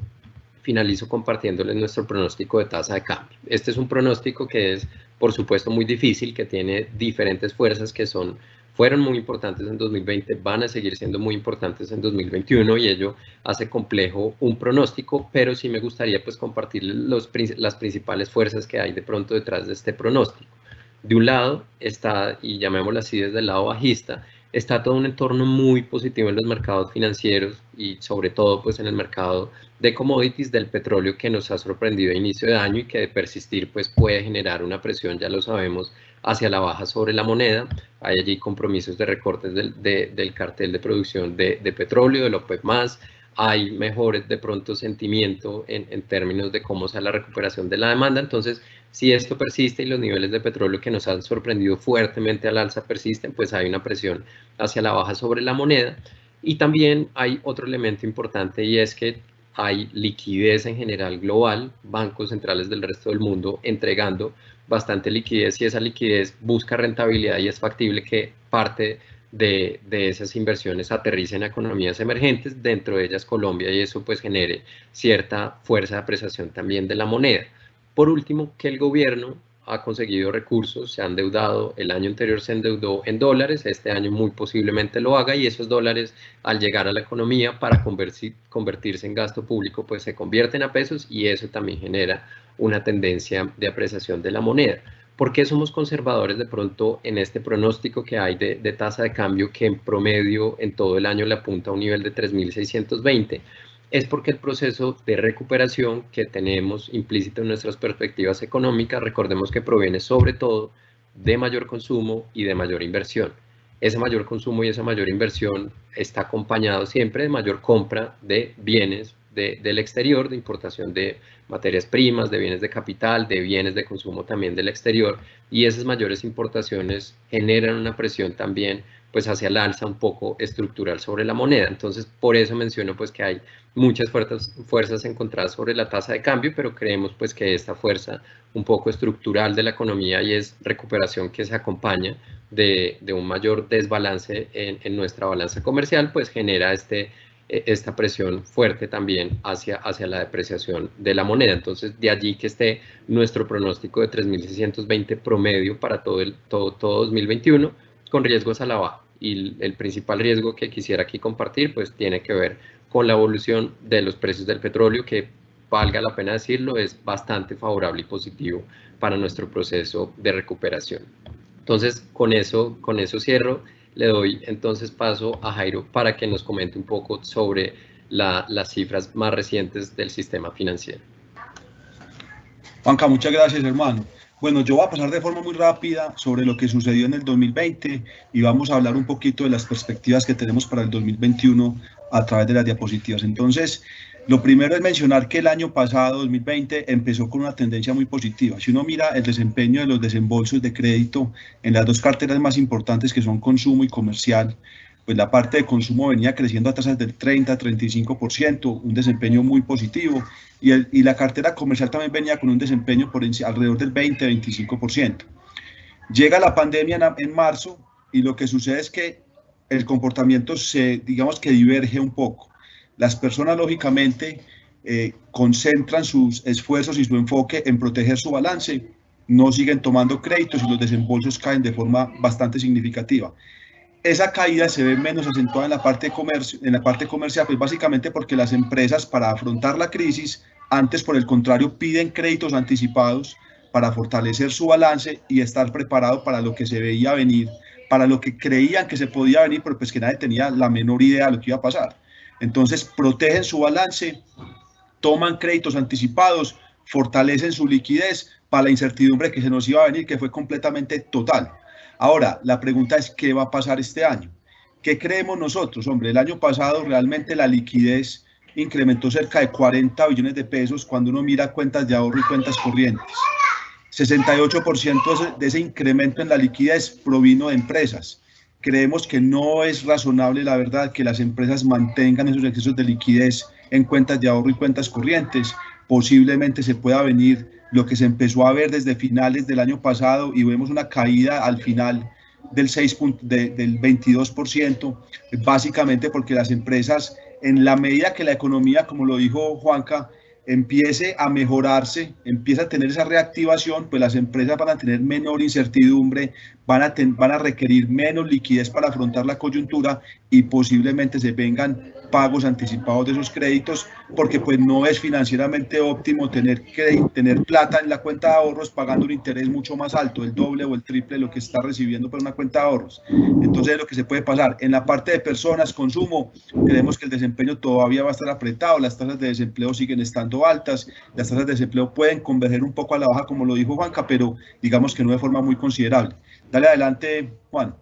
compartiéndoles nuestro pronóstico de tasa de cambio. Este es un pronóstico que es, por supuesto, muy difícil, que tiene diferentes fuerzas que fueron muy importantes en 2020, van a seguir siendo muy importantes en 2021 y ello hace complejo un pronóstico, pero sí me gustaría pues compartirles las principales fuerzas que hay de pronto detrás de este pronóstico. De un lado está, y llamémoslo así desde el lado bajista, está todo un entorno muy positivo en los mercados financieros y sobre todo pues en el mercado de commodities del petróleo que nos ha sorprendido a inicio de año y que de persistir pues puede generar una presión, ya lo sabemos, hacia la baja sobre la moneda. Hay allí compromisos de recortes del cartel de producción de petróleo, del OPEP+, hay mejores de pronto sentimiento en términos de cómo sea la recuperación de la demanda. Entonces, si esto persiste y los niveles de petróleo que nos han sorprendido fuertemente al alza persisten, pues hay una presión hacia la baja sobre la moneda. Y también hay otro elemento importante y es que hay liquidez en general global, bancos centrales del resto del mundo entregando bastante liquidez y esa liquidez busca rentabilidad y es factible que parte de esas inversiones aterricen a economías emergentes, dentro de ellas Colombia, y eso pues genere cierta fuerza de apreciación también de la moneda. Por último, que el gobierno ha conseguido recursos, se ha endeudado, el año anterior se endeudó en dólares, este año muy posiblemente lo haga, y esos dólares al llegar a la economía para convertirse en gasto público pues se convierten a pesos, y eso también genera una tendencia de apreciación de la moneda. ¿Por qué somos conservadores de pronto en este pronóstico que hay de tasa de cambio, que en promedio en todo el año le apunta a un nivel de 3.620? Es porque el proceso de recuperación que tenemos implícito en nuestras perspectivas económicas, recordemos que proviene sobre todo de mayor consumo y de mayor inversión. Ese mayor consumo y esa mayor inversión está acompañado siempre de mayor compra de bienes del exterior, de importación de materias primas, de bienes de capital, de bienes de consumo también del exterior, y esas mayores importaciones generan una presión también pues hacia el alza un poco estructural sobre la moneda. Entonces, por eso menciono pues que hay muchas fuerzas encontradas sobre la tasa de cambio, pero creemos pues que esta fuerza un poco estructural de la economía, y es recuperación que se acompaña de un mayor desbalance en nuestra balanza comercial, pues genera esta presión fuerte también hacia la depreciación de la moneda. Entonces, de allí que esté nuestro pronóstico de 3.620 promedio para todo 2021, con riesgos a la baja. Y el principal riesgo que quisiera aquí compartir pues tiene que ver con la evolución de los precios del petróleo, que, valga la pena decirlo, es bastante favorable y positivo para nuestro proceso de recuperación. Entonces, con eso cierro. Le doy entonces paso a Jairo para que nos comente un poco sobre las cifras más recientes del sistema financiero. Juanca, muchas gracias, hermano. Bueno, yo voy a pasar de forma muy rápida sobre lo que sucedió en el 2020 y vamos a hablar un poquito de las perspectivas que tenemos para el 2021 a través de las diapositivas. Entonces, lo primero es mencionar que el año pasado, 2020, empezó con una tendencia muy positiva. Si uno mira el desempeño de los desembolsos de crédito en las dos carteras más importantes, que son consumo y comercial, pues la parte de consumo venía creciendo a tasas del 30-35%, un desempeño muy positivo, y la cartera comercial también venía con un desempeño alrededor del 20-25%. Llega la pandemia en marzo, y lo que sucede es que el comportamiento digamos que diverge un poco. Las personas, lógicamente, concentran sus esfuerzos y su enfoque en proteger su balance, no siguen tomando créditos y los desembolsos caen de forma bastante significativa. Esa caída se ve menos acentuada en la parte comercial, pues básicamente porque las empresas, para afrontar la crisis, antes por el contrario piden créditos anticipados para fortalecer su balance y estar preparado para lo que se veía venir, para lo que creían que se podía venir, pero pues que nadie tenía la menor idea de lo que iba a pasar. Entonces protegen su balance, toman créditos anticipados, fortalecen su liquidez para la incertidumbre que se nos iba a venir, que fue completamente total. Ahora, la pregunta es, ¿qué va a pasar este año? ¿Qué creemos nosotros? Hombre, el año pasado realmente la liquidez incrementó cerca de 40 billones de pesos cuando uno mira cuentas de ahorro y cuentas corrientes. 68% de ese incremento en la liquidez provino de empresas. Creemos que no es razonable, la verdad, que las empresas mantengan esos excesos de liquidez en cuentas de ahorro y cuentas corrientes. Posiblemente se pueda venir lo que se empezó a ver desde finales del año pasado, y vemos una caída al final del 22%, básicamente porque las empresas, en la medida que la economía, como lo dijo Juanca, empiece a mejorarse, empieza a tener esa reactivación, pues las empresas van a tener menor incertidumbre, van a requerir menos liquidez para afrontar la coyuntura, y posiblemente se vengan pagos anticipados de esos créditos, porque pues no es financieramente óptimo tener plata en la cuenta de ahorros pagando un interés mucho más alto, el doble o el triple de lo que está recibiendo por una cuenta de ahorros. Entonces, lo que se puede pasar en la parte de personas, consumo, creemos que el desempeño todavía va a estar apretado, las tasas de desempleo siguen estando altas, las tasas de desempleo pueden converger un poco a la baja, como lo dijo Juanca, pero digamos que no de forma muy considerable. Dale adelante, Juan.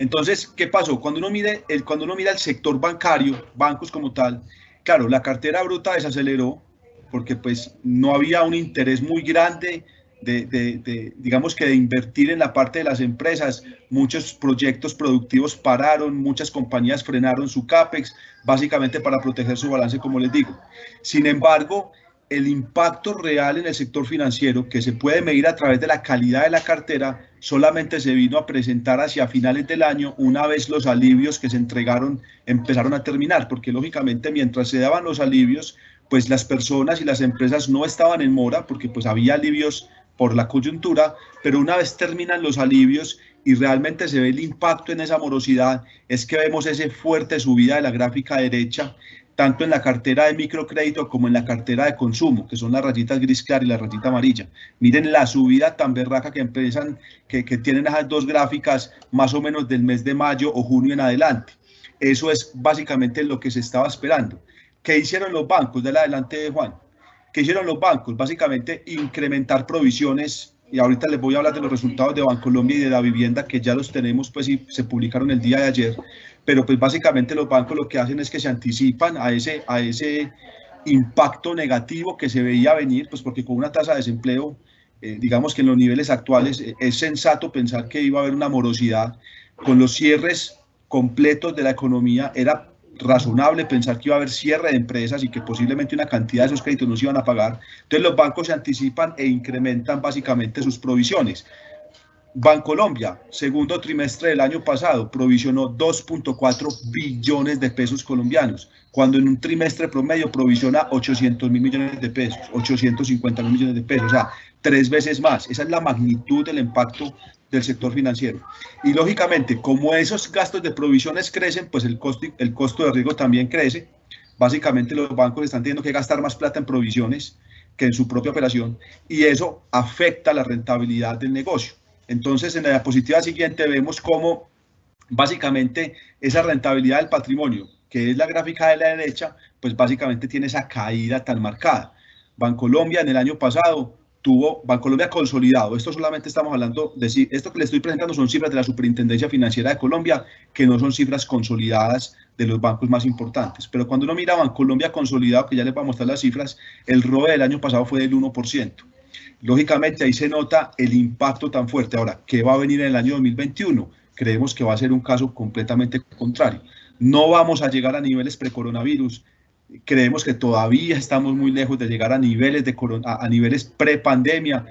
Entonces, ¿qué pasó? Cuando uno mira el sector bancario, bancos como tal, claro, la cartera bruta desaceleró porque pues no había un interés muy grande digamos que de invertir en la parte de las empresas. Muchos proyectos productivos pararon, muchas compañías frenaron su CAPEX, básicamente para proteger su balance, como les digo. Sin embargo, el impacto real en el sector financiero, que se puede medir a través de la calidad de la cartera, solamente se vino a presentar hacia finales del año, una vez los alivios que se entregaron empezaron a terminar, porque lógicamente mientras se daban los alivios, pues las personas y las empresas no estaban en mora, porque pues había alivios por la coyuntura, pero una vez terminan los alivios y realmente se ve el impacto en esa morosidad, es que vemos esa fuerte subida de la gráfica derecha, tanto en la cartera de microcrédito como en la cartera de consumo, que son las rayitas gris clara y la rayita amarilla. Miren la subida tan berraca que empiezan, que tienen esas dos gráficas más o menos del mes de mayo o junio en adelante. Eso es básicamente lo que se estaba esperando. ¿Qué hicieron los bancos? Dale adelante, Juan. ¿Qué hicieron los bancos? Básicamente incrementar provisiones, y ahorita les voy a hablar de los resultados de Bancolombia y de la vivienda, que ya los tenemos, pues, y se publicaron el día de ayer, pero pues básicamente los bancos lo que hacen es que se anticipan a ese impacto negativo que se veía venir, pues porque con una tasa de desempleo, digamos que en los niveles actuales, es sensato pensar que iba a haber una morosidad. Con los cierres completos de la economía era razonable pensar que iba a haber cierre de empresas y que posiblemente una cantidad de esos créditos no se iban a pagar. Entonces los bancos se anticipan e incrementan básicamente sus provisiones. Bancolombia, segundo trimestre del año pasado, provisionó 2.4 billones de pesos colombianos, cuando en un trimestre promedio provisiona 800.000 millones de pesos, 850.000 millones de pesos, o sea, 3 veces más. Esa es la magnitud del impacto del sector financiero. Y lógicamente, como esos gastos de provisiones crecen, pues el costo de riesgo también crece. Básicamente los bancos están teniendo que gastar más plata en provisiones que en su propia operación, y eso afecta la rentabilidad del negocio. Entonces, en la diapositiva siguiente vemos cómo básicamente esa rentabilidad del patrimonio, que es la gráfica de la derecha, pues básicamente tiene esa caída tan marcada. Bancolombia en el año pasado tuvo, Bancolombia consolidado, esto solamente estamos hablando de, esto que les estoy presentando son cifras de la Superintendencia Financiera de Colombia, que no son cifras consolidadas de los bancos más importantes. Pero cuando uno mira Bancolombia consolidado, que ya les voy a mostrar las cifras, el ROE del año pasado fue del 1%. Lógicamente ahí se nota el impacto tan fuerte. Ahora, ¿qué va a venir en el año 2021? Creemos que va a ser un caso completamente contrario. No vamos a llegar a niveles pre-coronavirus. Creemos que todavía estamos muy lejos de llegar a niveles pre-pandemia.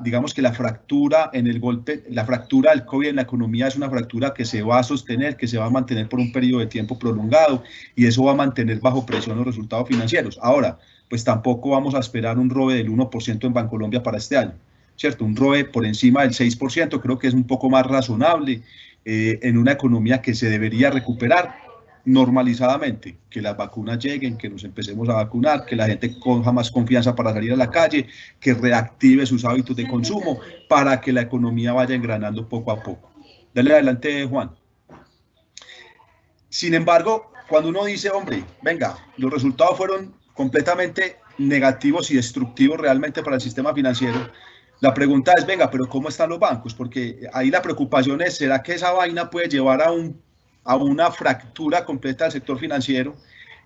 Digamos que la fractura en el golpe, la fractura del COVID en la economía es una fractura que se va a sostener, que se va a mantener por un periodo de tiempo prolongado, y eso va a mantener bajo presión los resultados financieros. Ahora, pues tampoco vamos a esperar un ROE del 1% en Bancolombia para este año, ¿cierto? Un ROE por encima del 6% creo que es un poco más razonable en una economía que se debería recuperar normalizadamente, que las vacunas lleguen, que nos empecemos a vacunar, que la gente coja más confianza para salir a la calle, que reactive sus hábitos de consumo para que la economía vaya engranando poco a poco. Dale adelante, Juan. Sin embargo, cuando uno dice, hombre, venga, los resultados fueron completamente negativos y destructivos realmente para el sistema financiero, la pregunta es, venga, pero ¿cómo están los bancos? Porque ahí la preocupación es, ¿será que esa vaina puede llevar a una fractura completa del sector financiero,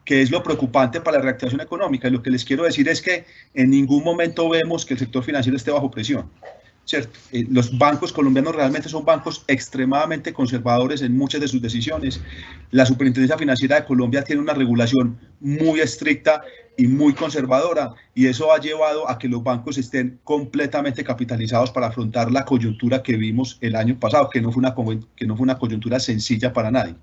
que es lo preocupante para la reactivación económica? Y lo que les quiero decir es que en ningún momento vemos que el sector financiero esté bajo presión, ¿cierto? Los bancos colombianos realmente son bancos extremadamente conservadores en muchas de sus decisiones. La Superintendencia Financiera de Colombia tiene una regulación muy estricta y muy conservadora, y eso ha llevado a que los bancos estén completamente capitalizados para afrontar la coyuntura que vimos el año pasado, que no fue una coyuntura sencilla para nadie.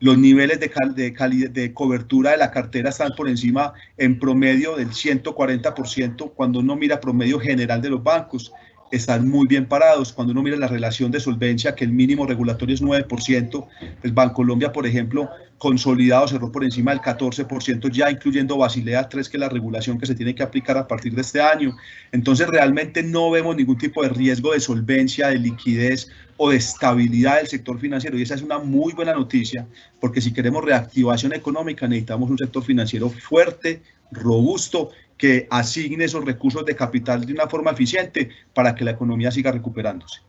Los niveles de cobertura de la cartera están por encima en promedio del 140%, cuando uno mira promedio general de los bancos. Están muy bien parados. Cuando uno mira la relación de solvencia, que el mínimo regulatorio es 9%, el Bancolombia, por ejemplo, consolidado cerró por encima del 14%, ya incluyendo Basilea III, que es la regulación que se tiene que aplicar a partir de este año. Entonces, realmente no vemos ningún tipo de riesgo de solvencia, de liquidez o de estabilidad del sector financiero. Y esa es una muy buena noticia, porque si queremos reactivación económica, necesitamos un sector financiero fuerte, robusto, que asigne esos recursos de capital de una forma eficiente para que la economía siga recuperándose.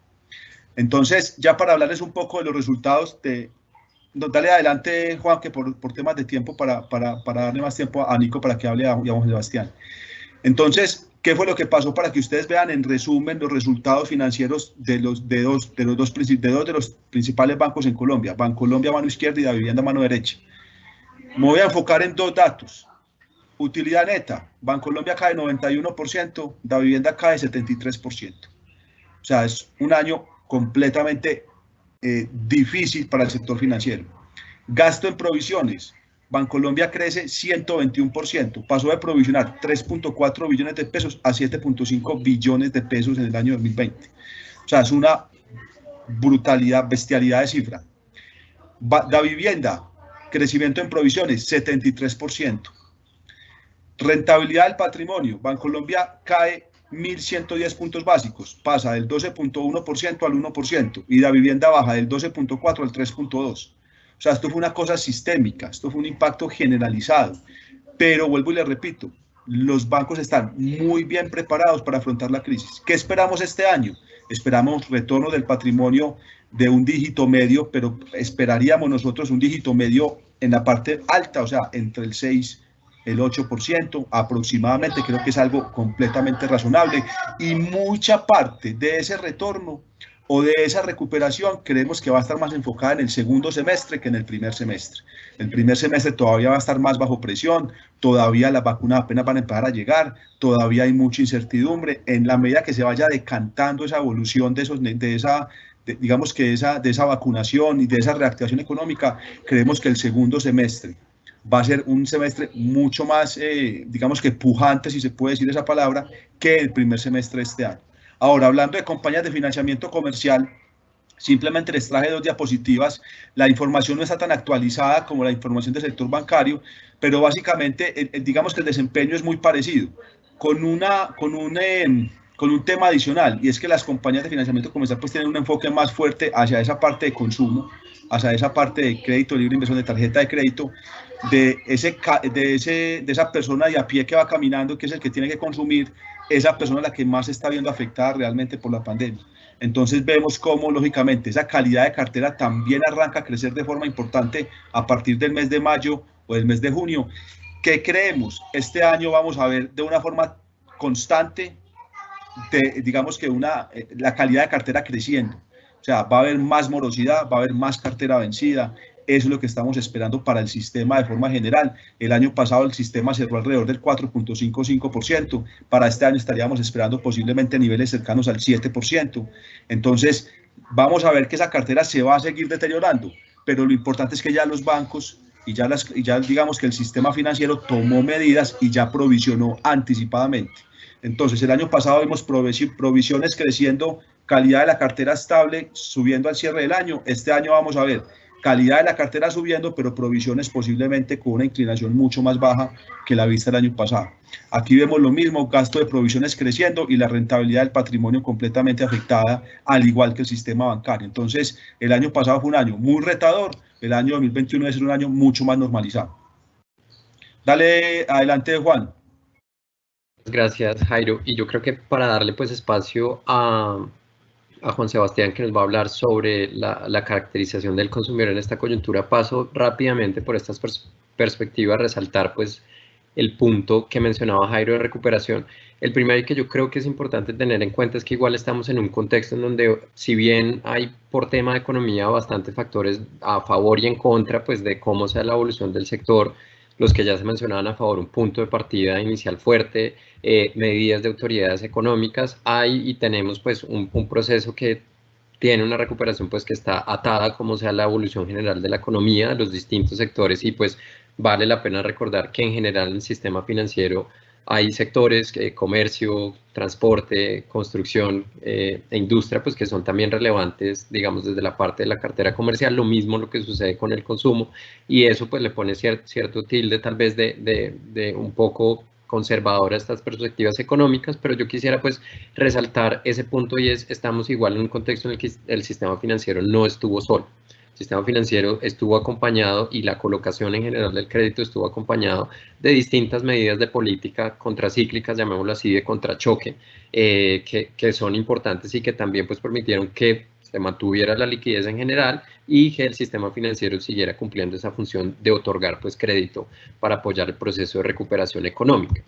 Entonces, ya para hablarles un poco de los resultados, dale adelante, Juan, que por temas de tiempo, para darle más tiempo a Nico para que hable y a Juan Sebastián. Entonces, ¿qué fue lo que pasó? Para que ustedes vean en resumen los resultados financieros de los dos principales bancos en Colombia, Bancolombia mano izquierda y Davivienda mano derecha. Me voy a enfocar en dos datos. Utilidad neta, Bancolombia cae 91%, Davivienda cae 73%. O sea, es un año completamente difícil para el sector financiero. Gasto en provisiones. Bancolombia crece 121%, pasó de provisionar 3.4 billones de pesos a 7.5 billones de pesos en el año 2020. O sea, es una brutalidad, bestialidad de cifra. La vivienda, crecimiento en provisiones, 73%. Rentabilidad del patrimonio, Bancolombia cae 1.110 puntos básicos, pasa del 12.1% al 1%, y la vivienda baja del 12.4 al 3.2%. O sea, esto fue una cosa sistémica, esto fue un impacto generalizado, pero vuelvo y le repito, los bancos están muy bien preparados para afrontar la crisis. ¿Qué esperamos este año? Esperamos retorno del patrimonio de un dígito medio, pero esperaríamos nosotros un dígito medio en la parte alta, o sea, entre el 6 el 8% aproximadamente, creo que es algo completamente razonable, y mucha parte de ese retorno o de esa recuperación creemos que va a estar más enfocada en el segundo semestre que en el primer semestre. El primer semestre todavía va a estar más bajo presión, todavía las vacunas apenas van a empezar a llegar, todavía hay mucha incertidumbre. En la medida que se vaya decantando esa evolución de esa vacunación y de esa reactivación económica, creemos que el segundo semestre va a ser un semestre mucho más, digamos que pujante, si se puede decir esa palabra, que el primer semestre de este año. Ahora, hablando de compañías de financiamiento comercial, simplemente les traje 2 diapositivas. La información no está tan actualizada como la información del sector bancario, pero básicamente, digamos que el desempeño es muy parecido, con un tema adicional, y es que las compañías de financiamiento comercial pues tienen un enfoque más fuerte hacia esa parte de consumo, hacia esa parte de crédito libre, inversión de tarjeta de crédito, de esa persona de a pie que va caminando, que es el que tiene que consumir, esa persona es la que más se está viendo afectada realmente por la pandemia. Entonces vemos cómo, lógicamente, esa calidad de cartera también arranca a crecer de forma importante a partir del mes de mayo o del mes de junio. ¿Qué creemos? Este año vamos a ver de una forma constante, digamos que la calidad de cartera creciendo. O sea, va a haber más morosidad, va a haber más cartera vencida. Eso es lo que estamos esperando para el sistema de forma general. El año pasado el sistema cerró alrededor del 4.55%. Para este año estaríamos esperando posiblemente niveles cercanos al 7%. Entonces, vamos a ver que esa cartera se va a seguir deteriorando. Pero lo importante es que ya los bancos y ya digamos que el sistema financiero tomó medidas y ya provisionó anticipadamente. Entonces, el año pasado vimos provisiones creciendo, calidad de la cartera estable, subiendo al cierre del año. Este año vamos a ver calidad de la cartera subiendo, pero provisiones posiblemente con una inclinación mucho más baja que la vista el año pasado. Aquí vemos lo mismo, gasto de provisiones creciendo y la rentabilidad del patrimonio completamente afectada, al igual que el sistema bancario. Entonces, el año pasado fue un año muy retador, el año 2021 debe ser un año mucho más normalizado. Dale, adelante, Juan. Gracias, Jairo. Y yo creo que para darle pues espacio a Juan Sebastián, que nos va a hablar sobre la caracterización del consumidor en esta coyuntura, paso rápidamente por estas perspectivas, resaltar pues el punto que mencionaba Jairo de recuperación. El primero que yo creo que es importante tener en cuenta es que igual estamos en un contexto en donde, si bien hay por tema de economía bastantes factores a favor y en contra pues de cómo sea la evolución del sector, los que ya se mencionaban a favor, un punto de partida inicial fuerte, medidas de autoridades económicas, hay y tenemos pues un proceso que tiene una recuperación pues que está atada a cómo sea la evolución general de la economía, de los distintos sectores, y pues vale la pena recordar que en general en el sistema financiero hay sectores, comercio, transporte, construcción e industria, pues que son también relevantes, digamos, desde la parte de la cartera comercial, lo mismo lo que sucede con el consumo, y eso pues le pone cierto tilde tal vez de un poco conservador a estas perspectivas económicas, pero yo quisiera pues resaltar ese punto, y es, estamos igual en un contexto en el que el sistema financiero no estuvo solo. El sistema financiero estuvo acompañado, y la colocación en general del crédito estuvo acompañado de distintas medidas de política contracíclicas, llamémoslo así, de contrachoque, que son importantes y que también pues permitieron que se mantuviera la liquidez en general y que el sistema financiero siguiera cumpliendo esa función de otorgar pues crédito para apoyar el proceso de recuperación económica.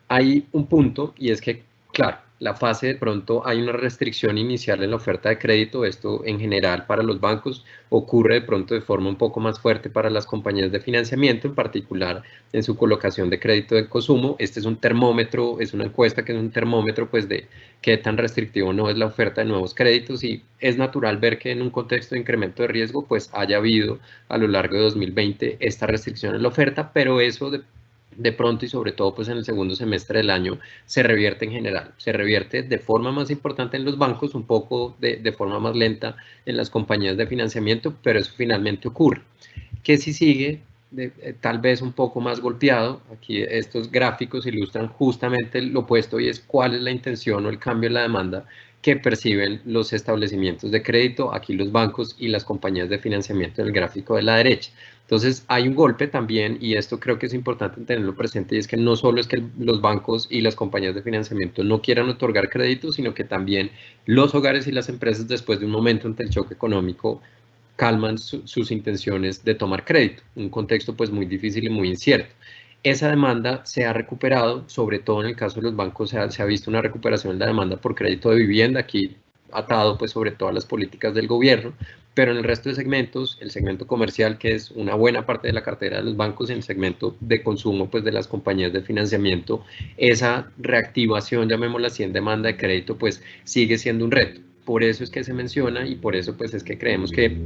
Hay un punto, y es que Claro, la fase de pronto hay una restricción inicial en la oferta de crédito, esto en general para los bancos ocurre de pronto de forma un poco más fuerte para las compañías de financiamiento, en particular en su colocación de crédito de consumo. Este es un termómetro, es una encuesta que es un termómetro pues de qué tan restrictivo no es la oferta de nuevos créditos, y es natural ver que en un contexto de incremento de riesgo pues haya habido a lo largo de 2020 esta restricción en la oferta, pero eso de pronto y sobre todo pues en el segundo semestre del año se revierte en general, se revierte de forma más importante en los bancos, un poco de forma más lenta en las compañías de financiamiento, pero eso finalmente ocurre. Que si sigue tal vez un poco más golpeado, aquí estos gráficos ilustran justamente lo opuesto, y es cuál es la intención o el cambio en la demanda que perciben los establecimientos de crédito, aquí los bancos y las compañías de financiamiento en el gráfico de la derecha. Entonces hay un golpe también, y esto creo que es importante tenerlo presente, y es que no solo es que los bancos y las compañías de financiamiento no quieran otorgar créditos, sino que también los hogares y las empresas, después de un momento ante el choque económico, calman sus intenciones de tomar crédito, un contexto pues muy difícil y muy incierto. Esa demanda se ha recuperado, sobre todo en el caso de los bancos se ha visto una recuperación en la demanda por crédito de vivienda, aquí atado pues sobre todo a las políticas del gobierno, pero en el resto de segmentos, el segmento comercial, que es una buena parte de la cartera de los bancos, en el segmento de consumo pues de las compañías de financiamiento, esa reactivación, llamémosla así, en demanda de crédito pues sigue siendo un reto. Por eso es que se menciona, y por eso pues es que creemos que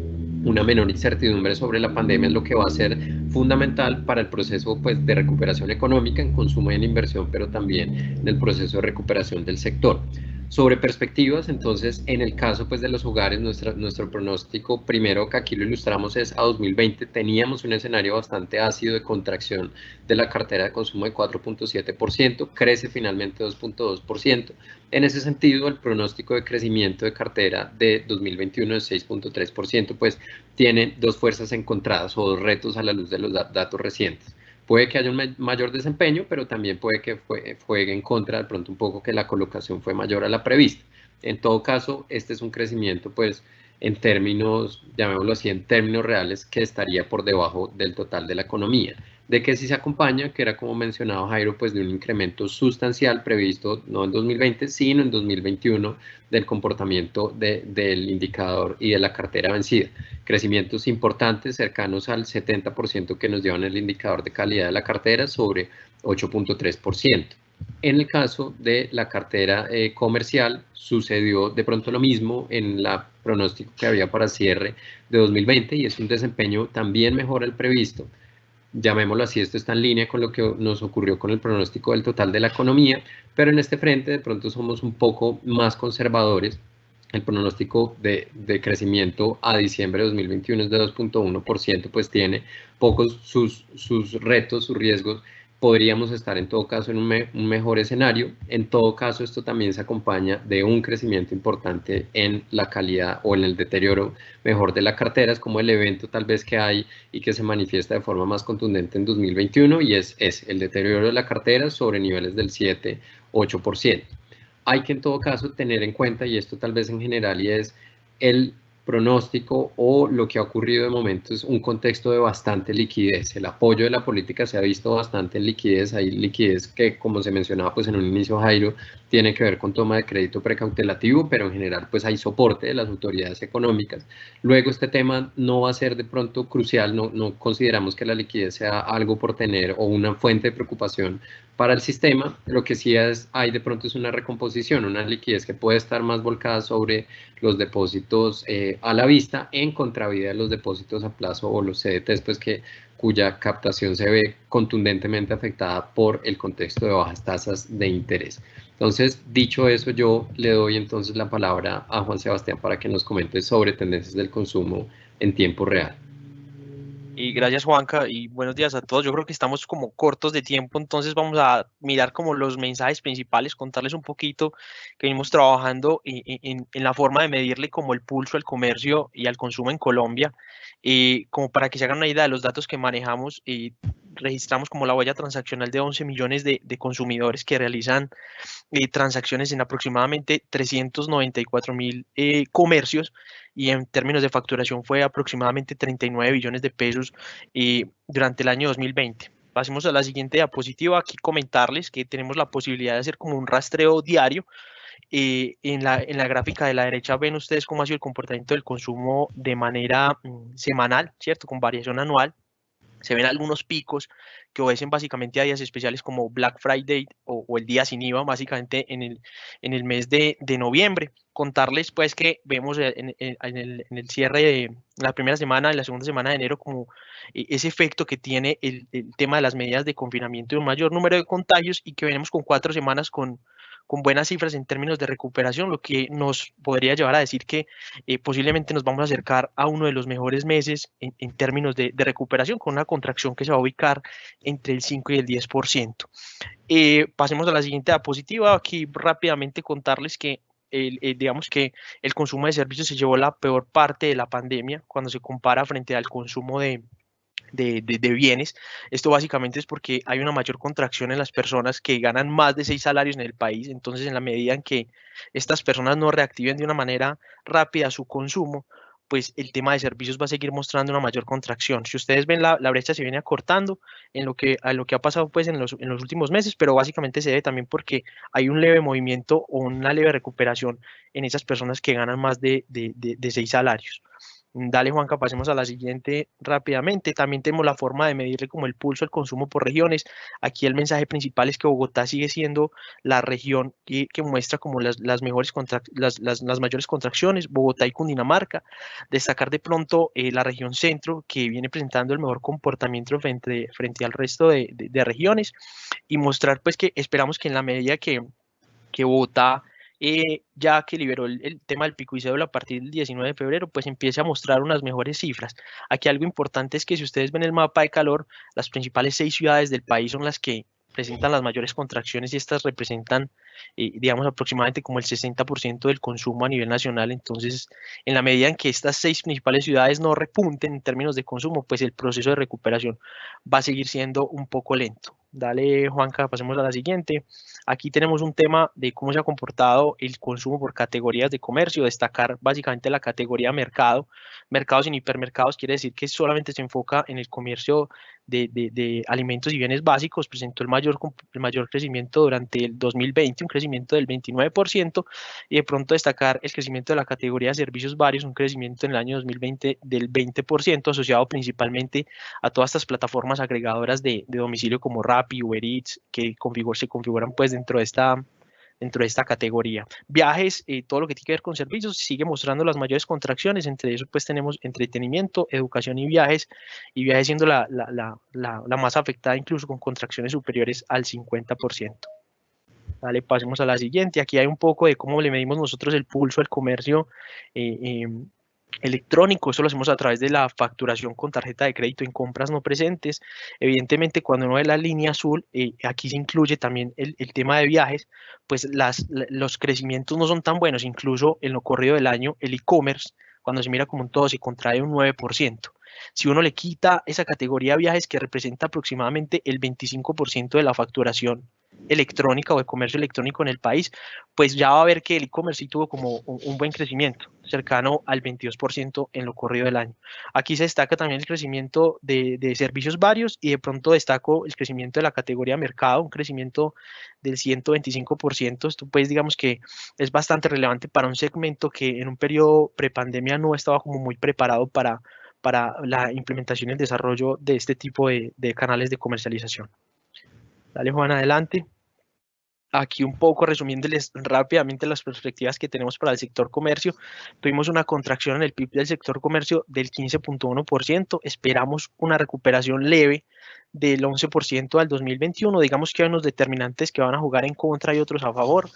una menor incertidumbre sobre la pandemia es lo que va a ser fundamental para el proceso pues de recuperación económica en consumo y en inversión, pero también en el proceso de recuperación del sector. Sobre perspectivas, entonces, en el caso pues de los hogares, nuestro pronóstico, primero que aquí lo ilustramos, es a 2020 teníamos un escenario bastante ácido de contracción de la cartera de consumo de 4.7%, crece finalmente 2.2%. En ese sentido, el pronóstico de crecimiento de cartera de 2021 de 6.3%, pues tiene dos fuerzas encontradas o dos retos a la luz de los datos recientes. Puede que haya un mayor desempeño, pero también puede que juegue en contra de pronto un poco que la colocación fue mayor a la prevista. En todo caso, este es un crecimiento, pues, en términos, llamémoslo así, en términos reales, que estaría por debajo del total de la economía. De que sí se acompaña, que era como mencionaba Jairo, pues de un incremento sustancial previsto no en 2020, sino en 2021 del comportamiento del indicador y de la cartera vencida. Crecimientos importantes, cercanos al 70% que nos llevan el indicador de calidad de la cartera sobre 8.3%. En el caso de la cartera comercial, sucedió de pronto lo mismo en la pronóstico que había para cierre de 2020, y es un desempeño también mejor al previsto. Llamémoslo así, esto está en línea con lo que nos ocurrió con el pronóstico del total de la economía, pero en este frente de pronto somos un poco más conservadores. El pronóstico de crecimiento a diciembre de 2021 es de 2.1%, pues tiene pocos sus retos, sus riesgos. Podríamos estar en todo caso en un mejor escenario. En todo caso, esto también se acompaña de un crecimiento importante en la calidad o en el deterioro mejor de la cartera. Es como el evento tal vez que hay y que se manifiesta de forma más contundente en 2021, y es el deterioro de la cartera sobre niveles del 7-8%. Hay que en todo caso tener en cuenta, y esto tal vez en general, y es el pronóstico o lo que ha ocurrido de momento es un contexto de bastante liquidez. El apoyo de la política se ha visto bastante en liquidez. Hay liquidez que, como se mencionaba pues en un inicio, Jairo, tiene que ver con toma de crédito precautelativo, pero en general pues hay soporte de las autoridades económicas. Luego este tema no va a ser de pronto crucial, no consideramos que la liquidez sea algo por tener o una fuente de preocupación para el sistema. Lo que sí hay de pronto es una recomposición, una liquidez que puede estar más volcada sobre los depósitos a la vista en contravía de los depósitos a plazo o los CDTs, pues cuya captación se ve contundentemente afectada por el contexto de bajas tasas de interés. Entonces, dicho eso, yo le doy entonces la palabra a Juan Sebastián para que nos comente sobre tendencias del consumo en tiempo real. Y gracias, Juanca, y buenos días a todos. Yo creo que estamos como cortos de tiempo, entonces vamos a mirar como los mensajes principales, contarles un poquito que venimos trabajando en la forma de medirle como el pulso al comercio y al consumo en Colombia, como para que se hagan una idea de los datos que manejamos. Registramos como la huella transaccional de 11 millones de consumidores que realizan transacciones en aproximadamente 394.000 comercios, y en términos de facturación fue aproximadamente 39 billones de pesos durante el año 2020. Pasemos a la siguiente diapositiva. Aquí comentarles que tenemos la posibilidad de hacer como un rastreo diario. En la gráfica de la derecha ven ustedes cómo ha sido el comportamiento del consumo de manera semanal, ¿cierto? Con variación anual. Se ven algunos picos que obedecen básicamente a días especiales como Black Friday o el día sin IVA, básicamente en el mes de noviembre. Contarles pues que vemos en el cierre de la primera semana, en la segunda semana de enero, como ese efecto que tiene el tema de las medidas de confinamiento y un mayor número de contagios, y que venimos con 4 semanas con buenas cifras en términos de recuperación, lo que nos podría llevar a decir que posiblemente nos vamos a acercar a uno de los mejores meses en términos de recuperación, con una contracción que se va a ubicar entre el 5 y el 10%. Pasemos a la siguiente diapositiva. Aquí rápidamente contarles que digamos que el consumo de servicios se llevó la peor parte de la pandemia cuando se compara frente al consumo de bienes. Esto básicamente es porque hay una mayor contracción en las personas que ganan más de 6 salarios en el país. Entonces, en la medida en que estas personas no reactiven de una manera rápida su consumo, pues el tema de servicios va a seguir mostrando una mayor contracción. Si ustedes ven, la brecha se viene acortando a lo que ha pasado pues en los últimos meses, pero básicamente se debe también porque hay un leve movimiento o una leve recuperación en esas personas que ganan más de 6 salarios. Dale, Juanca, pasemos a la siguiente rápidamente. También tenemos la forma de medirle como el pulso al consumo por regiones. Aquí el mensaje principal es que Bogotá sigue siendo la región que muestra como las mayores contracciones, Bogotá y Cundinamarca. Destacar de pronto la región centro, que viene presentando el mejor comportamiento frente al resto de regiones, y mostrar pues que esperamos que en la medida que Bogotá, ya que liberó el tema del pico y cédula a partir del 19 de febrero, pues empiece a mostrar unas mejores cifras. Aquí algo importante es que si ustedes ven el mapa de calor, las principales 6 ciudades del país son las que presentan las mayores contracciones, y estas representan, digamos, aproximadamente como el 60% del consumo a nivel nacional. Entonces, en la medida en que estas 6 principales ciudades no repunten en términos de consumo, pues el proceso de recuperación va a seguir siendo un poco lento. Dale, Juanca, pasemos a la siguiente. Aquí tenemos un tema de cómo se ha comportado el consumo por categorías de comercio. Destacar básicamente la categoría mercado. Mercados sin hipermercados quiere decir que solamente se enfoca en el comercio de alimentos y bienes básicos. Presentó el mayor crecimiento durante el 2020, un crecimiento del 29%, y de pronto destacar el crecimiento de la categoría de servicios varios, un crecimiento en el año 2020 del 20%, asociado principalmente a todas estas plataformas agregadoras de domicilio como Rappi, Uber Eats, que se configuran pues dentro de esta categoría. Viajes, todo lo que tiene que ver con servicios, sigue mostrando las mayores contracciones. Entre eso pues tenemos entretenimiento, educación y viajes siendo la más afectada, incluso con contracciones superiores al 50%. Dale, pasemos a la siguiente. Aquí hay un poco de cómo le medimos nosotros el pulso al comercio electrónico. Eso lo hacemos a través de la facturación con tarjeta de crédito en compras no presentes. Evidentemente, cuando uno ve la línea azul, aquí se incluye también el tema de viajes, pues los crecimientos no son tan buenos. Incluso en lo corrido del año, el e-commerce, cuando se mira como un todo, se contrae un 9%. Si uno le quita esa categoría de viajes, que representa aproximadamente el 25% de la facturación electrónica o de comercio electrónico en el país, pues ya va a ver que el e-commerce sí tuvo como un buen crecimiento, cercano al 22% en lo corrido del año. Aquí se destaca también el crecimiento de servicios varios, y de pronto destaco el crecimiento de la categoría mercado, un crecimiento del 125%. Esto pues digamos que es bastante relevante para un segmento que en un periodo prepandemia no estaba como muy preparado para la implementación y el desarrollo de este tipo de canales de comercialización. Dale, Juan, adelante. Aquí un poco resumiéndoles rápidamente las perspectivas que tenemos para el sector comercio. Tuvimos una contracción en el PIB del sector comercio del 15.1%. Esperamos una recuperación leve del 11% al 2021. Digamos que hay unos determinantes que van a jugar en contra y otros a favor.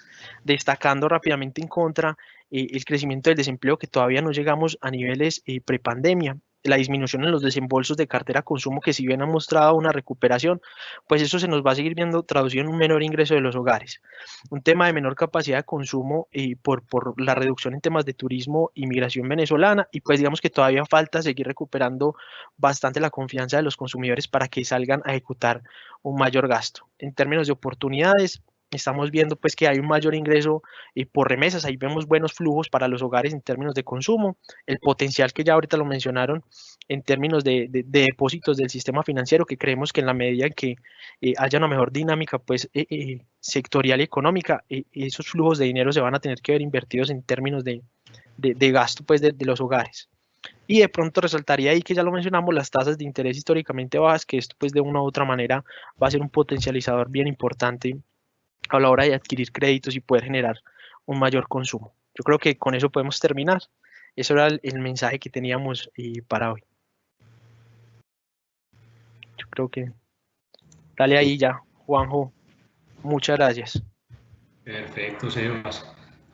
Destacando rápidamente en contra el crecimiento del desempleo, que todavía no llegamos a niveles prepandemia. La disminución en los desembolsos de cartera consumo, que si bien han mostrado una recuperación, pues eso se nos va a seguir viendo traducido en un menor ingreso de los hogares. Un tema de menor capacidad de consumo por la reducción en temas de turismo y migración venezolana, y pues digamos que todavía falta seguir recuperando bastante la confianza de los consumidores para que salgan a ejecutar un mayor gasto. En términos de oportunidades, estamos viendo pues que hay un mayor ingreso por remesas, ahí vemos buenos flujos para los hogares en términos de consumo, el potencial que ya ahorita lo mencionaron en términos de depósitos del sistema financiero, que creemos que en la medida en que haya una mejor dinámica pues sectorial y económica, esos flujos de dinero se van a tener que ver invertidos en términos de gasto pues de los hogares. Y de pronto resaltaría ahí que ya lo mencionamos, las tasas de interés históricamente bajas, que esto pues de una u otra manera va a ser un potencializador bien importante a la hora de adquirir créditos y poder generar un mayor consumo. Yo creo que con eso podemos terminar. Eso era el mensaje que teníamos para hoy. Yo creo que... Dale ahí ya, Juanjo. Muchas gracias. Perfecto, Sebas.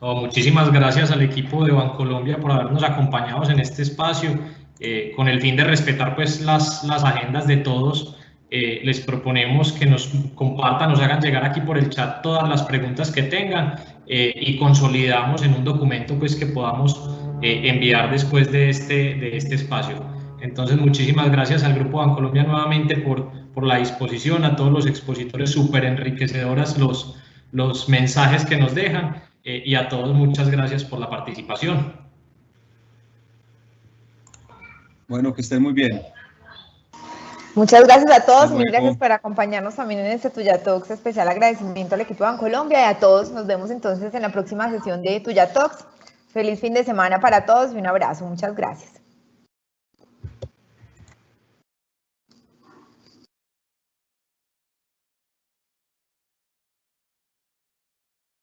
Muchísimas gracias al equipo de Bancolombia por habernos acompañado en este espacio. Con el fin de respetar pues las agendas de todos, les proponemos que nos compartan, nos hagan llegar aquí por el chat todas las preguntas que tengan y consolidamos en un documento pues que podamos enviar después de este espacio. Entonces, muchísimas gracias al Grupo Bancolombia nuevamente por la disposición, a todos los expositores, súper enriquecedoras los mensajes que nos dejan y a todos muchas gracias por la participación. Bueno, que estén muy bien. Muchas gracias a todos, mil gracias por acompañarnos también en este Tuya Talks, especial agradecimiento al equipo de Bancolombia y a todos. Nos vemos entonces en la próxima sesión de Tuya Talks. Feliz fin de semana para todos y un abrazo, muchas gracias.